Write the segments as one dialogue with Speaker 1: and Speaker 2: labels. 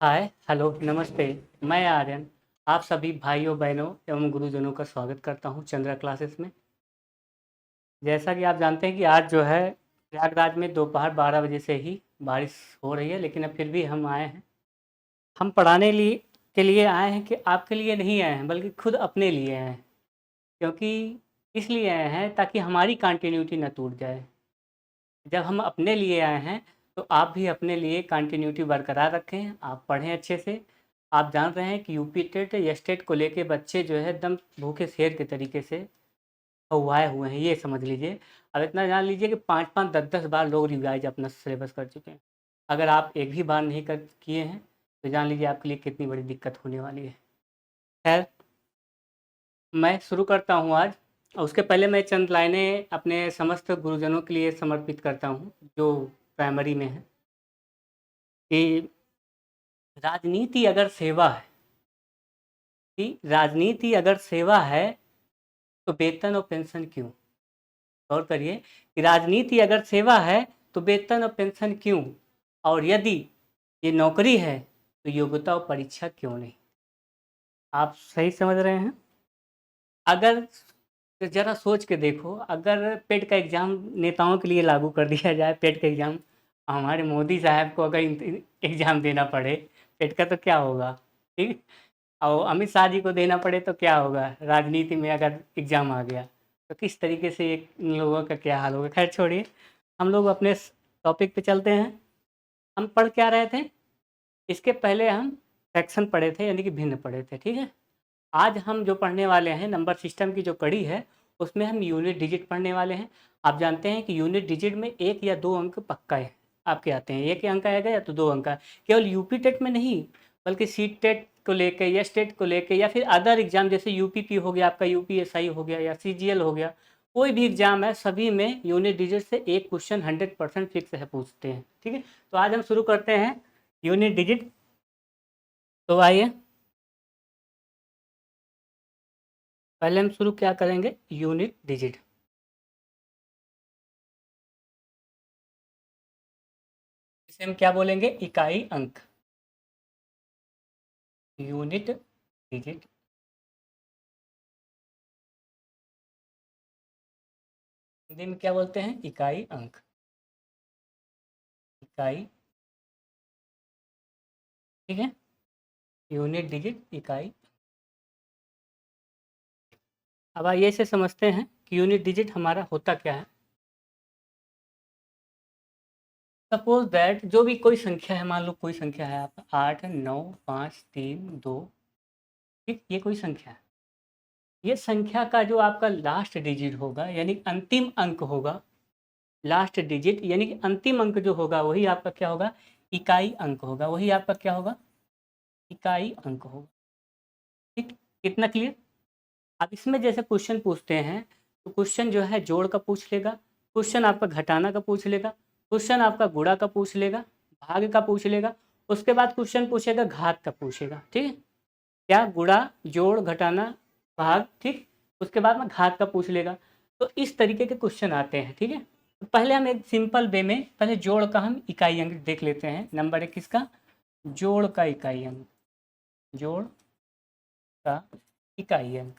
Speaker 1: हाय, hello, नमस्ते। मैं आर्यन आप सभी भाइयों बहनों एवं गुरुजनों का स्वागत करता हूं चंद्रा क्लासेस में। जैसा कि आप जानते हैं कि आज जो है प्रयागराज में दोपहर 12 बजे से ही बारिश हो रही है, लेकिन अब फिर भी हम आए हैं। हम पढ़ाने लिए के लिए आए हैं कि आपके लिए नहीं आए हैं, बल्कि खुद अपने लिए आए हैं। क्योंकि इसलिए आए हैं ताकि हमारी कंटिन्यूटी ना टूट जाए। जब हम अपने लिए आए हैं तो आप भी अपने लिए कंटिन्यूटी बरकरार रखें, आप पढ़ें अच्छे से। आप जान रहे हैं कि यूपी टेट या स्टेट को लेके बच्चे जो है एकदम भूखे शेर के तरीके से हुआए हुए हैं, ये समझ लीजिए। अब इतना जान लीजिए कि 5-5 10-10 बार लोग रिवाइज अपना सिलेबस कर चुके हैं। अगर आप एक भी बार नहीं कर किए हैं तो जान लीजिए आपके लिए कितनी बड़ी दिक्कत होने वाली है। खैर, मैं शुरू करता हूँ आज। उसके पहले मैं चंद लाइनें अपने समस्त गुरुजनों के लिए समर्पित करता हूँ जो प्राइमरी में है कि राजनीति अगर सेवा है राजनीति अगर सेवा है तो वेतन और पेंशन क्यों? गौर करिए कि राजनीति अगर सेवा है तो वेतन और पेंशन क्यों? और यदि ये नौकरी है तो योग्यता और परीक्षा क्यों नहीं? आप सही समझ रहे हैं? अगर ज़रा सोच के देखो, अगर पेट का एग्ज़ाम नेताओं के लिए लागू कर दिया जाए, पेट का एग्ज़ाम हमारे मोदी साहब को अगर एग्ज़ाम देना पड़े पेट का, तो क्या होगा? ठीक। और अमित शाह जी को देना पड़े तो क्या होगा? राजनीति में अगर एग्ज़ाम आ गया तो किस तरीके से इन लोगों का क्या हाल होगा? खैर छोड़िए, हम लोग अपने टॉपिक पे चलते हैं। हम पढ़ क्या रहे थे? इसके पहले हम फ्रैक्शन पढ़े थे, यानी कि भिन्न पढ़े थे, ठीक है। आज हम जो पढ़ने वाले हैं नंबर सिस्टम की जो कड़ी है, उसमें हम यूनिट डिजिट पढ़ने वाले हैं। आप जानते हैं कि यूनिट डिजिट में 1 या 2 अंक पक्का है आपके आते हैं। 1 अंक आएगा या तो 2 अंक का। केवल यूपी टेट में नहीं, बल्कि सीट टेट को लेके या स्टेट को लेके या फिर अदर एग्जाम जैसे यूपीपी हो गया, आपका यूपीएसआई हो गया या सीजीएल हो गया, कोई भी एग्जाम है, सभी में यूनिट डिजिट से एक क्वेश्चन 100% फिक्स है, पूछते हैं, ठीक है। तो आज हम शुरू करते हैं यूनिट डिजिट। तो आइए, पहले हम शुरू क्या करेंगे? Unit digit. इसे हम क्या बोलेंगे? इकाई अंक, यूनिट डिजिट। हिंदी में क्या बोलते हैं? इकाई अंक, इकाई, ठीक है। यूनिट डिजिट, इकाई। अब आइए इसे समझते हैं कि यूनिट डिजिट हमारा होता क्या है। सपोज दैट जो भी कोई संख्या है, मान लो कोई संख्या है आपका 8 9 5 3 2, ठीक, ये कोई संख्या है। ये संख्या का जो आपका लास्ट डिजिट होगा, यानी अंतिम अंक होगा, लास्ट डिजिट यानी कि अंतिम अंक जो होगा वही आपका क्या होगा? इकाई अंक होगा। वही आपका क्या होगा? इकाई अंक होगा, ठीक। कितना क्लियर? अब इसमें जैसे क्वेश्चन पूछते हैं तो क्वेश्चन जो है जोड़ का पूछ लेगा, क्वेश्चन आपका घटाना का पूछ लेगा, क्वेश्चन आपका गुणा का पूछ लेगा, भाग का पूछ लेगा, उसके बाद क्वेश्चन पूछेगा घात का पूछेगा, ठीक है। क्या? गुणा, जोड़, घटाना, भाग, ठीक। उसके बाद में घात का पूछ लेगा। तो इस तरीके के क्वेश्चन आते हैं, ठीक है। तो पहले हम एक सिंपल वे में पहले जोड़ का हम इकाई अंक देख लेते हैं। नंबर 1 किसका? जोड़ का इकाई अंक, जोड़ का इकाई अंक,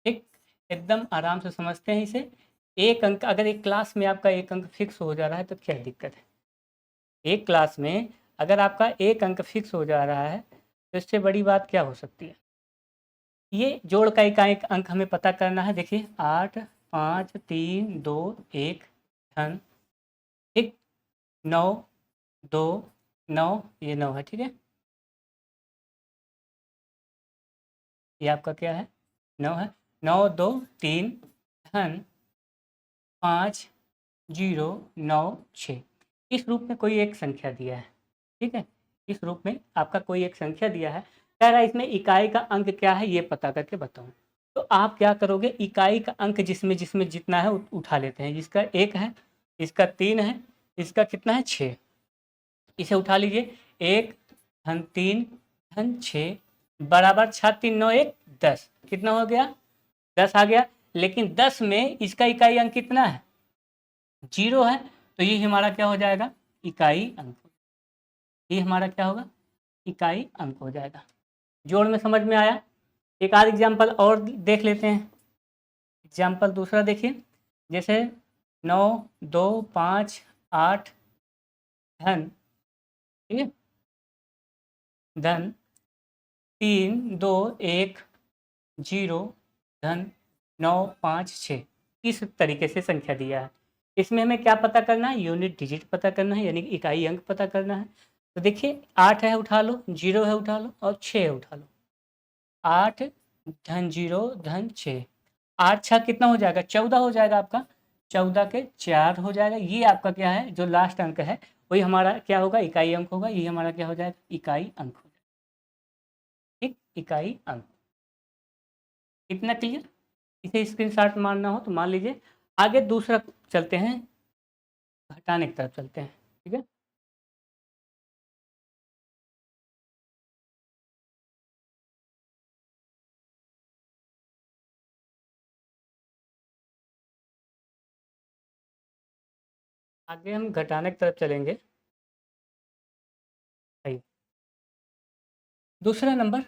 Speaker 1: ठीक। एकदम आराम से समझते हैं इसे। एक अंक, अगर एक क्लास में आपका एक अंक फिक्स हो जा रहा है तो क्या दिक्कत है? एक क्लास में अगर आपका एक अंक फिक्स हो जा रहा है तो इससे बड़ी बात क्या हो सकती है? ये जोड़ का इकाई अंक हमें पता करना है। देखिए 8 5 3 2 1 धन, ठीक, 9 2 9, ये 9 है, ठीक है। ये आपका क्या है? 9 है। 9 2 3 धन 5 0 9 6, इस रूप में कोई एक संख्या दिया है, ठीक है। इस रूप में आपका कोई एक संख्या दिया है, कह रहा है इसमें इकाई का अंक क्या है ये पता करके बताओ। तो आप क्या करोगे? इकाई का अंक जिसमें जिसमें जितना है उठा लेते हैं। जिसका 1 है, इसका 3 है, इसका कितना है? 6, इसे उठा लीजिए। 1 धन 3 धन 6 बराबर 6 3 9 1 10, कितना हो गया? 10 आ गया। लेकिन 10 में इसका इकाई अंक कितना है? 0 है, तो ये हमारा क्या हो जाएगा? इकाई अंक। ये हमारा क्या होगा, इकाई अंक हो जाएगा। जोड़ में समझ में आया। एक आध एग्जाम्पल और देख लेते हैं। एग्जाम्पल दूसरा देखिए, जैसे 9 2 5 8 धन, ठीक है, धन 3 2 1 0 धन 9 5 6, इस तरीके से संख्या दिया है। इसमें हमें क्या पता करना है, यूनिट डिजिट पता करना है, यानी कि इकाई अंक पता करना है। तो देखिए 8 है उठा लो, 0 है उठा लो, और 6 है उठा लो। 8 धन 0 धन 6, 8 छः कितना हो जाएगा, 14 हो जाएगा आपका। 14 के 4 हो जाएगा। ये आपका क्या है, जो लास्ट अंक है वही हमारा क्या होगा, इकाई अंक होगा। ये हमारा क्या हो जाएगा, इकाई अंक हो जाएगा। ठीक, इकाई अंक। इतना क्लियर। इसे स्क्रीनशॉट मारना हो तो मान लीजिए। आगे दूसरा चलते हैं, घटाने की तरफ चलते हैं। ठीक है, आगे हम घटाने की तरफ चलेंगे। सही। दूसरा नंबर,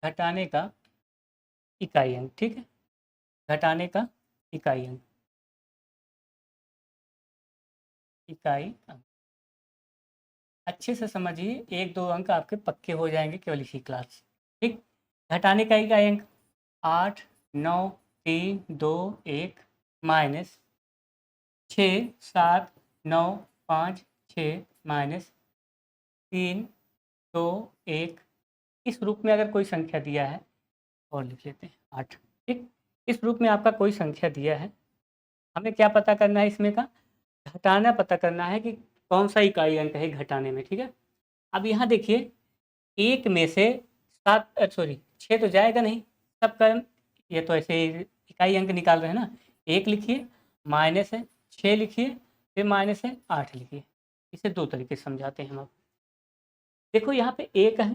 Speaker 1: घटाने का इकाई अंक। ठीक है, घटाने का इकाई अंक, इकाई अंक। अच्छे से समझिए, एक दो अंक आपके पक्के हो जाएंगे केवल इसी क्लास से। ठीक, घटाने का इकाई अंक 8 9 3 2 1 माइनस 6 7 9 5 6 माइनस 3 2 1। इस रूप में अगर कोई संख्या दिया है, और लिख लेते हैं 8। ठीक, इस रूप में आपका कोई संख्या दिया है, हमें क्या पता करना है इसमें का, घटाना पता करना है कि कौन सा इकाई अंक है घटाने में। ठीक है, अब यहाँ देखिए, एक में से 7 सॉरी 6 तो जाएगा नहीं सबका, ये तो ऐसे ही इकाई अंक निकाल रहे हैं ना। 1 लिखिए, माइनस है 6 लिखिए, फिर माइनस है 8 लिखिए। इसे दो तरीके से समझाते हैं हम अब। देखो यहाँ पे 1 है,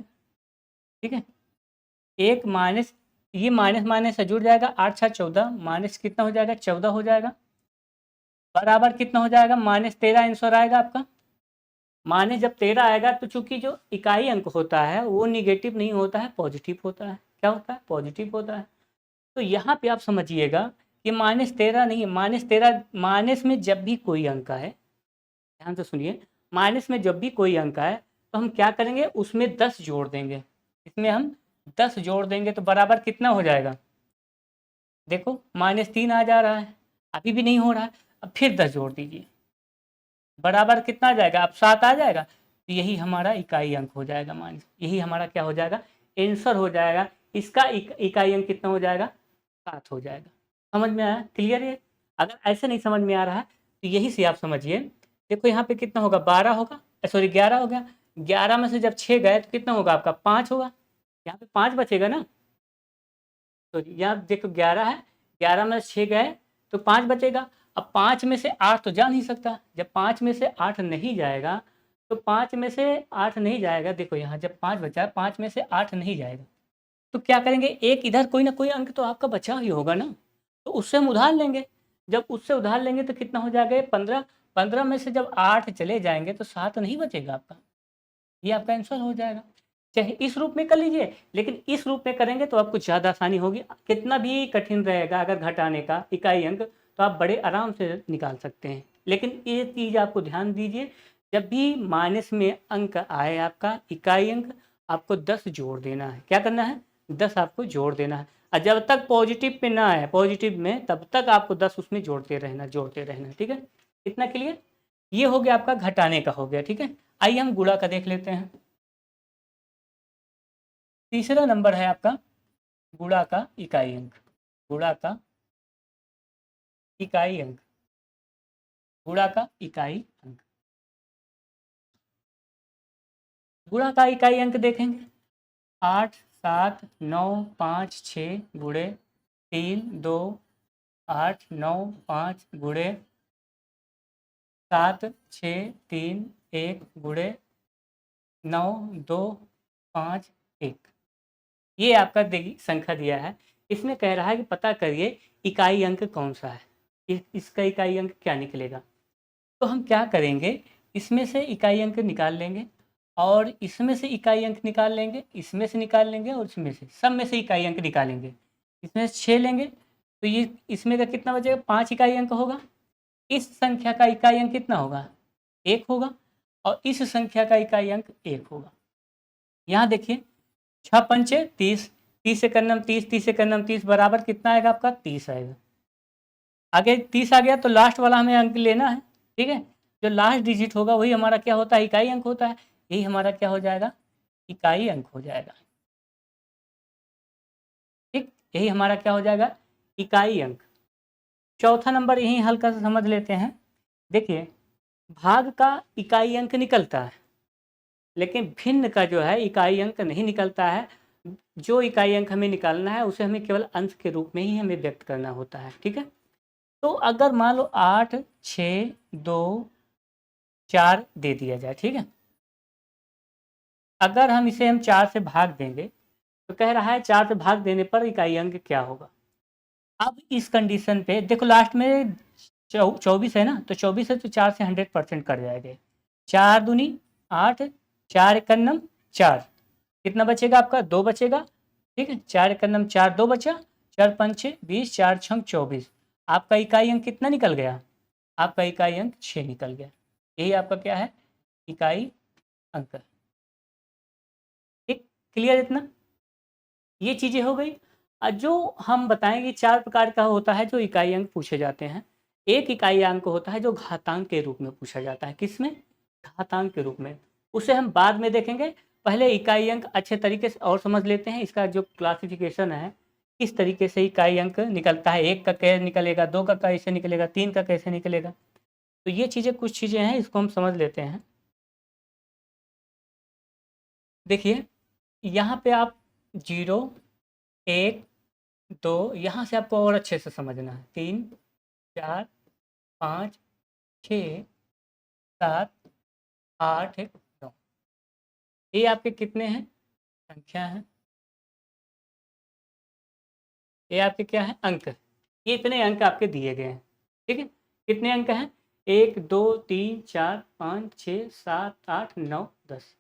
Speaker 1: ठीक है, 1 माइनस, ये माइनस माइनस से जुड़ जाएगा, 8 छः 14, माइनस कितना हो जाएगा, 14 हो जाएगा, बराबर कितना हो जाएगा, -13 आंसर आएगा आपका। माइनस जब 13 आएगा तो चूंकि जो इकाई अंक होता है वो निगेटिव नहीं होता है, पॉजिटिव होता है। क्या होता है, पॉजिटिव होता है। तो यहाँ पे आप समझिएगा कि -13 नहीं है, -13, माइनस में जब भी कोई अंक आए, ध्यान से सुनिए, माइनस में जब भी कोई अंक आए तो हम क्या करेंगे, उसमें 10 जोड़ देंगे। इसमें हम 10 जोड़ देंगे तो बराबर कितना हो जाएगा, देखो -3 आ जा रहा है, अभी भी नहीं हो रहा है, अब फिर 10 जोड़ दीजिए, बराबर कितना आ जाएगा, अब 7 आ जाएगा। तो यही हमारा इकाई अंक हो जाएगा, मान यही हमारा क्या हो जाएगा, आंसर हो जाएगा। इसका इकाई अंक कितना हो जाएगा, 7 हो जाएगा। समझ में आया, क्लियर है। अगर ऐसे नहीं समझ में आ रहा है तो यही से आप समझिए। देखो यहाँ पे कितना होगा, 12 होगा, सॉरी 11 हो गया। 11 में से जब 6 गए तो कितना होगा आपका, 5 होगा। यहाँ पे 5 बचेगा ना। तो यहाँ देखो 11 है, 11 में से 6 गए तो 5 बचेगा। अब 5 में से 8 तो जा नहीं सकता, जब 5 में से 8 नहीं जाएगा, तो 5 में से 8 नहीं जाएगा, देखो यहाँ जब 5 बचा, 5 में से 8 नहीं जाएगा, तो क्या करेंगे, एक इधर कोई ना कोई अंक तो आपका बचा ही होगा ना, तो उससे हम उधार लेंगे। जब उससे उधार लेंगे तो कितना हो जाएगा, 15। 15 में से जब 8 चले जाएंगे तो 7 नहीं बचेगा आपका, ये आपका आंसर हो जाएगा। चाहे इस रूप में कर लीजिए, लेकिन इस रूप में करेंगे तो आपको ज़्यादा आसानी होगी। कितना भी कठिन रहेगा अगर घटाने का इकाई अंक, तो आप बड़े आराम से निकाल सकते हैं। लेकिन ये चीज़ आपको ध्यान दीजिए, जब भी माइनस में अंक आए आपका इकाई अंक, आपको 10 जोड़ देना है। क्या करना है, 10 आपको जोड़ देना है। और जब तक पॉजिटिव पे ना आए, पॉजिटिव में, तब तक आपको 10 उसमें जोड़ते रहना, जोड़ते रहना। ठीक है, इतना क्लियर। ये हो गया आपका घटाने का, हो गया। ठीक है, आइए हम गुणा का देख लेते हैं। तीसरा नंबर है आपका गुणा का इकाई अंक। गुणा का इकाई अंक, गुणा का इकाई अंक। गुणा का इकाई अंक देखेंगे, 8 7 9 5 6 गुणे 3 2 8 9 5 गुणे 7 6 3 1 गुणे 9 2 5 1। ये आपका संख्या दिया है। इसमें कह रहा है कि पता करिए इकाई अंक कौन सा है, इसका इकाई अंक क्या निकलेगा। तो हम क्या करेंगे, इसमें से इकाई अंक निकाल लेंगे और इसमें से इकाई अंक निकाल लेंगे, इसमें से निकाल लेंगे और इसमें से, सब में से इकाई अंक निकालेंगे। इसमें से 6 लेंगे तो ये इसमें का कितना बचेगा, 5 इकाई अंक होगा। इस संख्या का इकाई अंक कितना होगा, 1 होगा और इस संख्या का इकाई अंक 1 होगा। यहाँ देखिए 6 पंचे 30, 30 से करनम 30, 30 से करनम 30 बराबर कितना आएगा आपका, 30 आएगा। आगे 30 आ गया तो लास्ट वाला हमें अंक लेना है, ठीक है। जो लास्ट डिजिट होगा वही हमारा क्या होता है, इकाई अंक होता है। यही हमारा क्या हो जाएगा, इकाई अंक हो जाएगा, ठीक। यही हमारा क्या हो जाएगा, इकाई अंक। चौथा नंबर यही हल्का सा समझ लेते हैं। देखिए भाग का इकाई अंक निकलता है, लेकिन भिन्न का जो है इकाई अंक नहीं निकलता है। जो इकाई अंक हमें निकालना है उसे हमें केवल अंश के रूप में ही हमें व्यक्त करना होता है, ठीक है। तो अगर मान लो 8, 6, 2, 4 दे दिया जाए, ठीक है। अगर हम इसे हम 4 से भाग देंगे तो कह रहा है 4 से भाग देने पर इकाई अंक क्या होगा। अब इस कंडीशन पे देखो लास्ट में 24 है ना, तो 24 है तो 4 से 100% कट जाएंगे। 4 दूनी 8, 4 एकन्नम 4, कितना बचेगा आपका, 2 बचेगा, ठीक है। 4 एकन्नम 4, 2 बचा, 4 पंचे 20, 4 छंग 24। आपका इकाई अंक कितना निकल गया, आपका इकाई अंक 6 निकल गया। यही आपका क्या है, इकाई अंक, ठीक। क्लियर इतना, ये चीज़ें हो गई। जो हम बताएंगे 4 प्रकार का होता है जो इकाई अंक पूछे जाते हैं। एक इकाई अंक होता है जो घातांक के रूप में पूछा जाता है, किसमें, घातांक के रूप में, उसे हम बाद में देखेंगे। पहले इकाई अंक अच्छे तरीके से और समझ लेते हैं, इसका जो क्लासिफिकेशन है किस तरीके से इकाई अंक निकलता है, 1 का कैसे निकलेगा, 2 का कैसे निकलेगा, 3 का कैसे निकलेगा। तो ये चीज़ें कुछ चीज़ें हैं, इसको हम समझ लेते हैं। देखिए यहाँ पे आप 0, 1, 2, यहाँ से आपको और अच्छे से समझना है, 3, 4, 5, 6, 7, 8, 9, ये आपके कितने हैं, संख्या हैं, ये आपके क्या है, अंक। ये इतने अंक आपके दिए गए हैं, ठीक है। कितने अंक हैं, 1, 2, 3, 4, 5, 6, 7, 8, 9, 10,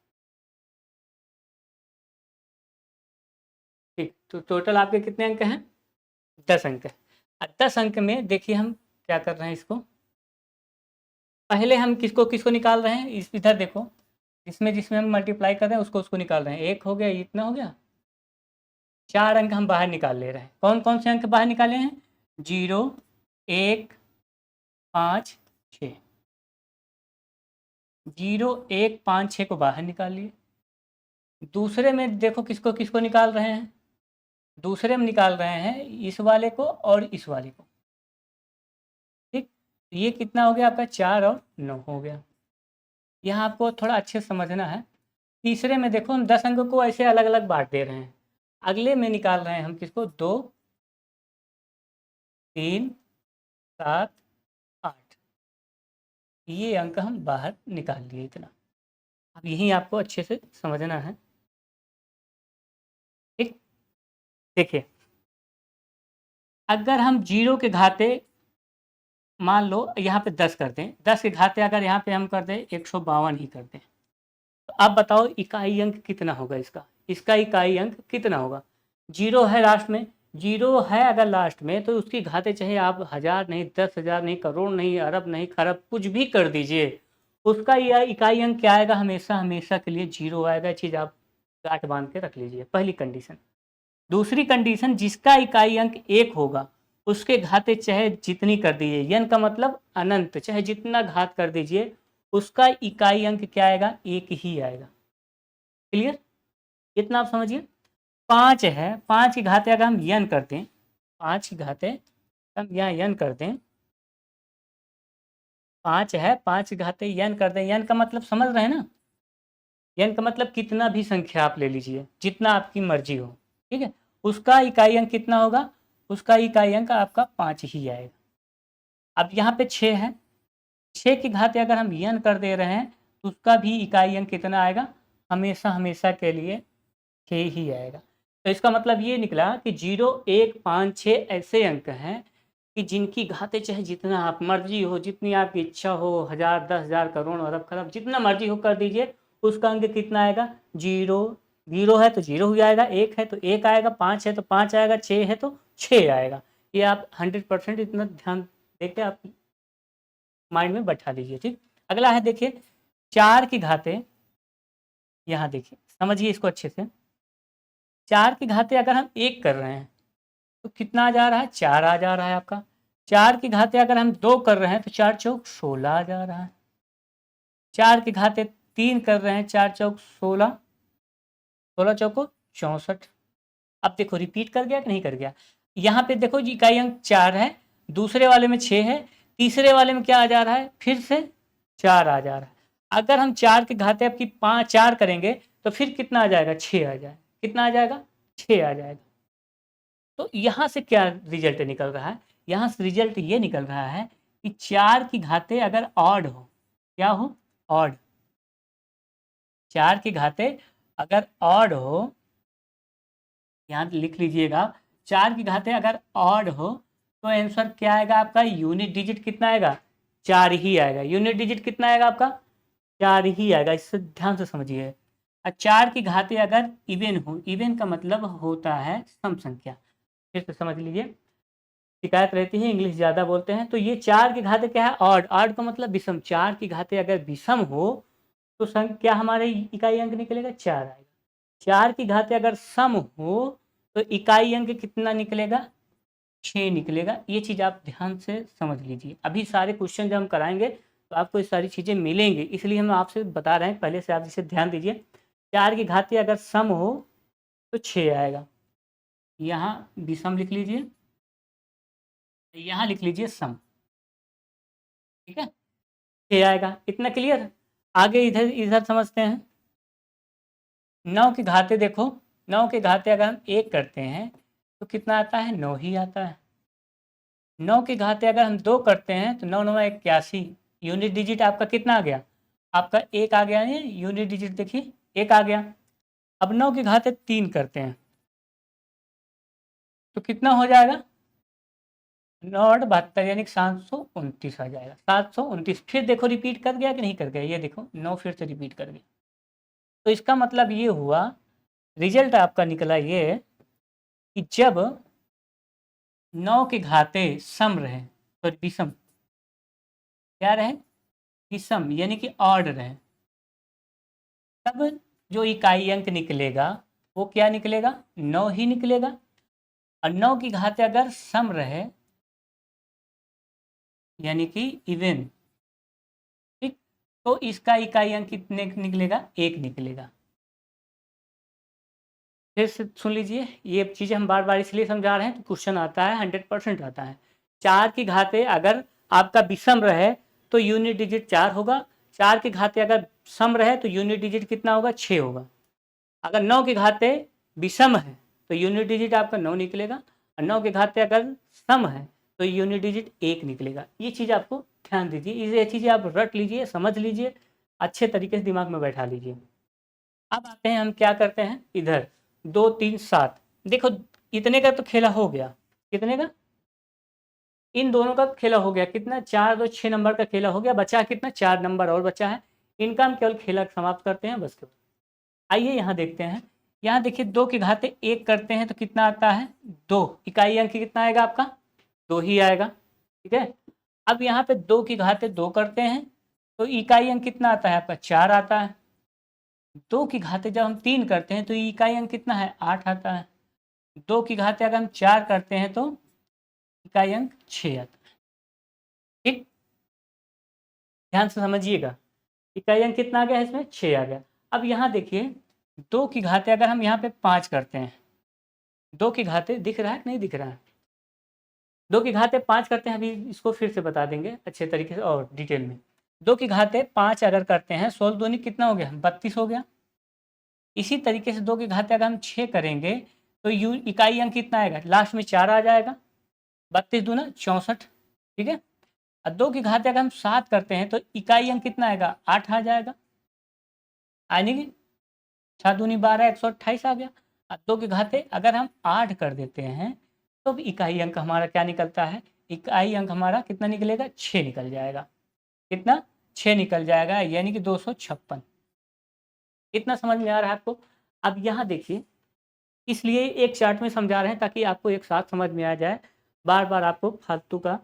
Speaker 1: ठीक। तो टोटल आपके कितने अंक हैं, 10 अंक है। 10 अंक में देखिए हम क्या कर रहे हैं, इसको पहले हम किसको किसको निकाल रहे हैं, इस इधर देखो, इसमें जिसमें हम मल्टीप्लाई कर रहे हैं उसको उसको निकाल रहे हैं। 1 हो गया, इतना हो गया, 4 अंक हम बाहर निकाल ले रहे हैं। कौन कौन से अंक बाहर निकाले हैं, 0, 1, 5, 6, 0, 1, 5, 6 को बाहर निकाल लिए। दूसरे में देखो किसको किसको निकाल रहे हैं, दूसरे में निकाल रहे हैं इस वाले को और इस वाले को, ठीक। ये कितना हो गया आपका, 4 और 9 हो गया। यहाँ आपको थोड़ा अच्छे से समझना है। तीसरे में देखो हम 10 अंकों को ऐसे अलग अलग बांट दे रहे हैं। अगले में निकाल रहे हैं हम किसको, 2, 3, 7, 8, ये अंक हम बाहर निकाल लिए इतना। अब यही आपको अच्छे से समझना है, ठीक। देखिए अगर हम 0 के घाते मान लो यहाँ पे 10 कर दें, 10 के घाते अगर यहाँ पे हम कर दें 152 ही कर दें, तो आप बताओ इकाई अंक कितना होगा इसका, इसका इकाई अंक कितना होगा। 0 है लास्ट में, 0 है अगर लास्ट में तो उसकी घाते चाहे आप 1000 नहीं, 10,000 नहीं, करोड़ नहीं, अरब नहीं, खरब कुछ भी कर दीजिए, उसका यह इकाई अंक क्या आएगा, हमेशा हमेशा के लिए 0 आएगा। चीज़ आप गांठ बांध के रख लीजिए, पहली कंडीशन। दूसरी कंडीशन, जिसका इकाई अंक 1 होगा उसके घाते चाहे जितनी कर दीजिए, यन का मतलब अनंत, चाहे जितना घात कर दीजिए उसका इकाई अंक क्या आएगा, 1 ही आएगा। क्लियर, इतना आप समझिए। 5 है, 5 की घाते अगर हम यन करते हैं, 5 की घाते हम यहाँ यन कर दें, 5 है, 5 की घाते यन कर दें, यन का मतलब समझ रहे हैं ना, यन का मतलब कितना भी संख्या आप ले लीजिए, जितना आपकी मर्जी हो, ठीक है। उसका इकाई अंक कितना होगा, उसका इकाई अंक आपका 5 ही आएगा। अब यहाँ पे 6 है, 6 की घाते अगर हम यन कर दे रहे हैं तो उसका भी इकाई अंक कितना आएगा, हमेशा हमेशा के लिए 6 ही आएगा। तो इसका मतलब ये निकला कि 0, 1, 5, 6 ऐसे अंक हैं कि जिनकी घातें चाहे जितना आप मर्जी हो, जितनी आपकी इच्छा हो, 1000, 10,000, करोड़, अरब, खरब, जितना मर्जी हो कर दीजिए, उसका अंक कितना आएगा? 0। 0 है तो 0 ही आएगा, 1 है तो 1 आएगा, 5 है तो 5 आएगा, 6 है तो 6 आएगा। ये आप 100% इतना ध्यान देके आप माइंड में बैठा लीजिए, ठीक। अगला है देखिए 4 की घातें, यहाँ देखिए समझिए इसको अच्छे से। 4 की घातें अगर हम 1 कर रहे हैं तो कितना आ जा रहा है? 4 आ जा रहा है आपका। 4 की घातें अगर हम 2 कर रहे हैं तो 4 चौक 16 आ जा रहा है। 4 की घातें 3 कर रहे हैं, 4 चौक 16, 16 चौको 64। अब देखो रिपीट कर गया कि नहीं कर गया? यहाँ पे देखो जी इकाई अंक 4 है, दूसरे वाले में 6 है, तीसरे वाले में क्या आ जा रहा है? फिर से 4 आ जा रहा है। अगर हम 4 की घातें आपकी 4 करेंगे तो फिर कितना आ जाएगा? 6 आ जाएगा। कितना आ जाएगा? 6 आ जाएगा। तो यहाँ से क्या रिजल्ट निकल रहा है? यहाँ से रिजल्ट ये निकल रहा है कि 4 की घातें अगर ऑड हो, क्या हो? ऑड। 4 की घातें अगर ऑड हो, यहाँ लिख लीजिएगा, 4 की घातें अगर ऑड हो तो आंसर क्या आएगा आपका? यूनिट डिजिट कितना आएगा? 4 ही आएगा। यूनिट डिजिट कितना आएगा आपका? 4 ही आएगा। इससे ध्यान से समझिए। 4 की घातें अगर इवन हो, इवन का मतलब होता है सम संख्या। फिर से समझ लीजिए, शिकायत रहती है इंग्लिश ज़्यादा बोलते हैं। तो ये 4 की घातें क्या है? ऑड। ऑड का मतलब विषम। 4 की घातें अगर विषम हो तो संख्या हमारे इकाई अंक निकलेगा? 4 आएगा। 4 की घातें अगर सम हो तो इकाई अंक कितना निकलेगा? 6 निकलेगा। ये चीज़ आप ध्यान से समझ लीजिए। अभी सारे क्वेश्चन जब हम कराएंगे तो आपको ये सारी चीज़ें मिलेंगी, इसलिए हम आपसे बता रहे हैं, पहले से आप इसे ध्यान दीजिए। 4 की घातें अगर सम हो तो 6 आएगा। यहाँ विषम लिख लीजिए, यहाँ लिख लीजिए सम, ठीक है। 6 आएगा। इतना क्लियर? आगे इधर इधर समझते हैं। 9 की घातें देखो, 9 की घातें अगर हम 1 करते हैं तो कितना आता है? 9 ही आता है। 9 की घातें अगर हम 2 करते हैं तो 9 9 81। यूनिट डिजिट आपका कितना आ गया? आपका 1 आ गया है। यूनिट डिजिट देखिए 1 आ गया। अब 9 की घातें 3 करते हैं तो कितना हो जाएगा? 9 8 72, यानी 729 आ जाएगा। 729। फिर देखो रिपीट कर गया कि नहीं कर गया? ये देखो 9 फिर से रिपीट कर गया। तो इसका मतलब ये हुआ, रिजल्ट आपका निकला ये कि जब 9 की घातें सम रहे, तो विषम, क्या रहे? विषम यानी कि ऑड रहे, तब जो इकाई अंक निकलेगा वो क्या निकलेगा? 9 ही निकलेगा। और 9 की घातें अगर सम रहे यानी कि इवन, ठीक, तो इसका इकाई अंक कितने निकलेगा? 1 निकलेगा। फिर से सुन लीजिए, ये चीज़ें हम बार बार इसलिए समझा रहे हैं तो क्वेश्चन आता है, 100% आता है। 4 की घातें अगर आपका विषम रहे तो यूनिट डिजिट 4 होगा। 4 की घातें अगर सम रहे तो यूनिट डिजिट कितना होगा? 6 होगा। अगर 9 की घातें विषम है तो यूनिट डिजिट आपका 9 निकलेगा। और 9 की घातें अगर सम है तो यूनिट डिजिट 1 निकलेगा। ये चीज़ आपको ध्यान दीजिए, ये चीज़ें आप रट लीजिए, समझ लीजिए, अच्छे तरीके से दिमाग में बैठा लीजिए। अब आते हैं हम क्या करते हैं इधर, 2 3 7। देखो इतने का तो खेला हो गया। कितने का? इन दोनों का खेला हो गया। कितना? 4 2 6 नंबर का खेला हो गया। बचा कितना? 4 नंबर और बचा है। इनका हम केवल खेला समाप्त करते हैं बस। आइए यहाँ देखते हैं। यहाँ देखिए 2 की घातें 1 करते हैं तो कितना आता है? 2। इकाई अंक कितना आएगा आपका? 2 ही आएगा, ठीक है। अब यहाँ पे 2 की घातें 2 करते हैं तो इकाई अंक कितना आता है आपका? 4 आता है। 2 की घातें जब हम 3 करते हैं तो इकाई अंक कितना है? 8 आता है। 2 की घातें अगर हम 4 करते हैं तो इकाई अंक 6 आता है, ठीक। ध्यान से समझिएगा, इकाई अंक कितना आ गया है इसमें? 6 आ गया। अब यहाँ देखिए 2 की घातें अगर हम यहाँ पे 5 करते हैं, 2 की घातें दिख रहा है कि नहीं दिख रहा है? 2 की घातें 5 करते हैं, अभी इसको फिर से बता देंगे अच्छे तरीके से और डिटेल में। 2 की घातें 5 अगर करते हैं, 16 दूनी कितना हो गया? 32 हो गया। इसी तरीके से 2 की घातें अगर हम 6 करेंगे तो यू इकाई अंक कितना आएगा? लास्ट में 4 आ जाएगा। 32 दूना 64, ठीक है। और 2 की घातें अगर हम 7 करते हैं तो इकाई अंक कितना आएगा? 8 आ जाएगा। यानी कि 6 दूनी 12, 128 आ गया। 2 के घाते अगर हम 8 कर देते हैं तो इकाई अंक हमारा क्या निकलता है, इकाई अंक हमारा कितना निकलेगा, 6 निकल जाएगा। कितना, 6 निकल जाएगा, यानी कि 256। इतना समझ में आ रहा है आपको। अब यहाँ देखिए, इसलिए एक चार्ट में समझा रहे हैं ताकि आपको एक साथ समझ में आ जाए, बार बार आपको फालतू का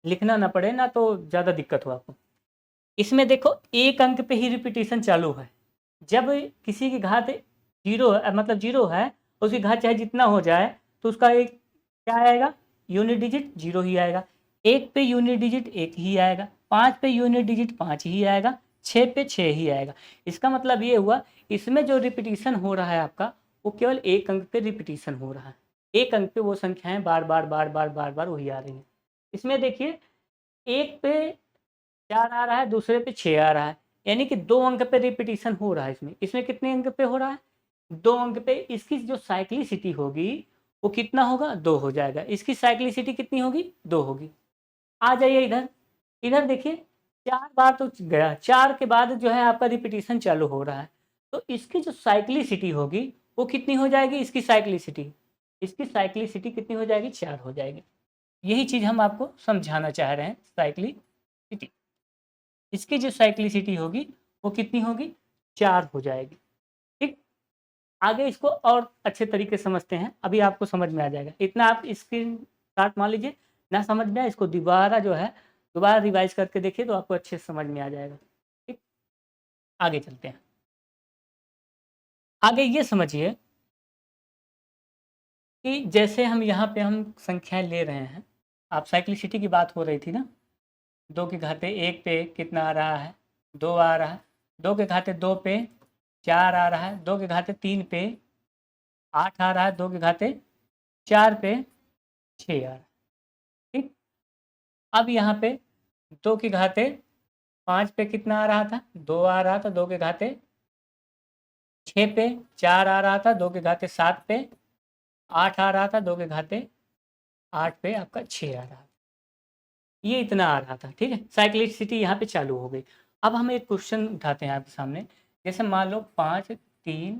Speaker 1: लिखना ना पड़े, ना तो ज़्यादा दिक्कत हो आपको। इसमें देखो एक अंक पे ही रिपीटिशन चालू है। जब किसी की घात जीरो मतलब जीरो है, उसकी घात चाहे जितना हो जाए तो उसका एक क्या आएगा, यूनिट डिजिट जीरो ही आएगा। एक पे यूनिट डिजिट एक ही आएगा, 5 पे यूनिट डिजिट 5 ही आएगा, 6 पे 6 ही आएगा। इसका मतलब ये हुआ, इसमें जो रिपीटिशन हो रहा है आपका, वो केवल एक अंक पे रिपीटिशन हो रहा है। एक अंक पे वो संख्याएं बार बार बार बार बार बार वही आ रही हैं। इसमें देखिए, एक पे 4 आ रहा है, दूसरे पे 6 आ रहा है, यानी कि 2 अंक पे रिपीटिशन हो रहा है। इसमें कितने अंक पे हो रहा है, 2 अंक पे। इसकी जो साइक्लिसिटी होगी वो कितना होगा, 2 हो जाएगा। इसकी साइक्लिसिटी कितनी होगी, 2 होगी। आ जाइए इधर, इधर देखिए, 4 बार तो गया, 4 के बाद जो है आपका रिपीटिशन चालू हो रहा है, तो इसकी जो साइक्लिसिटी होगी वो कितनी हो जाएगी, इसकी साइक्लिसिटी कितनी हो जाएगी, 4 हो जाएगी। यही चीज़ हम आपको समझाना चाह रहे हैं, साइक्लिसिटी। इसकी जो साइक्लिसिटी होगी वो कितनी होगी, 4 हो जाएगी। ठीक, आगे इसको और अच्छे तरीके से समझते हैं, अभी आपको समझ में आ जाएगा। इतना आप स्क्रीन शॉट मान लीजिए, ना समझ में आए इसको दोबारा जो है दोबारा रिवाइज करके देखिए तो आपको अच्छे से समझ में आ जाएगा। ठीक, आगे चलते हैं। आगे ये समझिए कि जैसे हम यहाँ पे हम संख्याएं ले रहे हैं, आप साइक्लिसिटी की बात हो रही थी ना, 2 की घाते 1 पे कितना आ रहा है, 2 आ रहा है, 2 के घाते 2 पे 4 आ रहा है, 2 के घाते 3 पे 8 आ रहा है, 2 के घाते 4 पे 6 आ रहा है। ठीक, अब यहाँ पे 2 की घाते 5 पे कितना आ रहा था, 2 आ रहा था, 2 के घाते 6 पे 4 आ रहा था, 2 के घाते 7 पे 8 आ रहा था, 2 के घाते 8 पे आपका 6 आ रहा था। ये इतना आ रहा था। ठीक है, साइक्लिसिटी यहाँ पे चालू हो गई। अब हम एक क्वेश्चन उठाते हैं आपके सामने, जैसे मान लो 5 3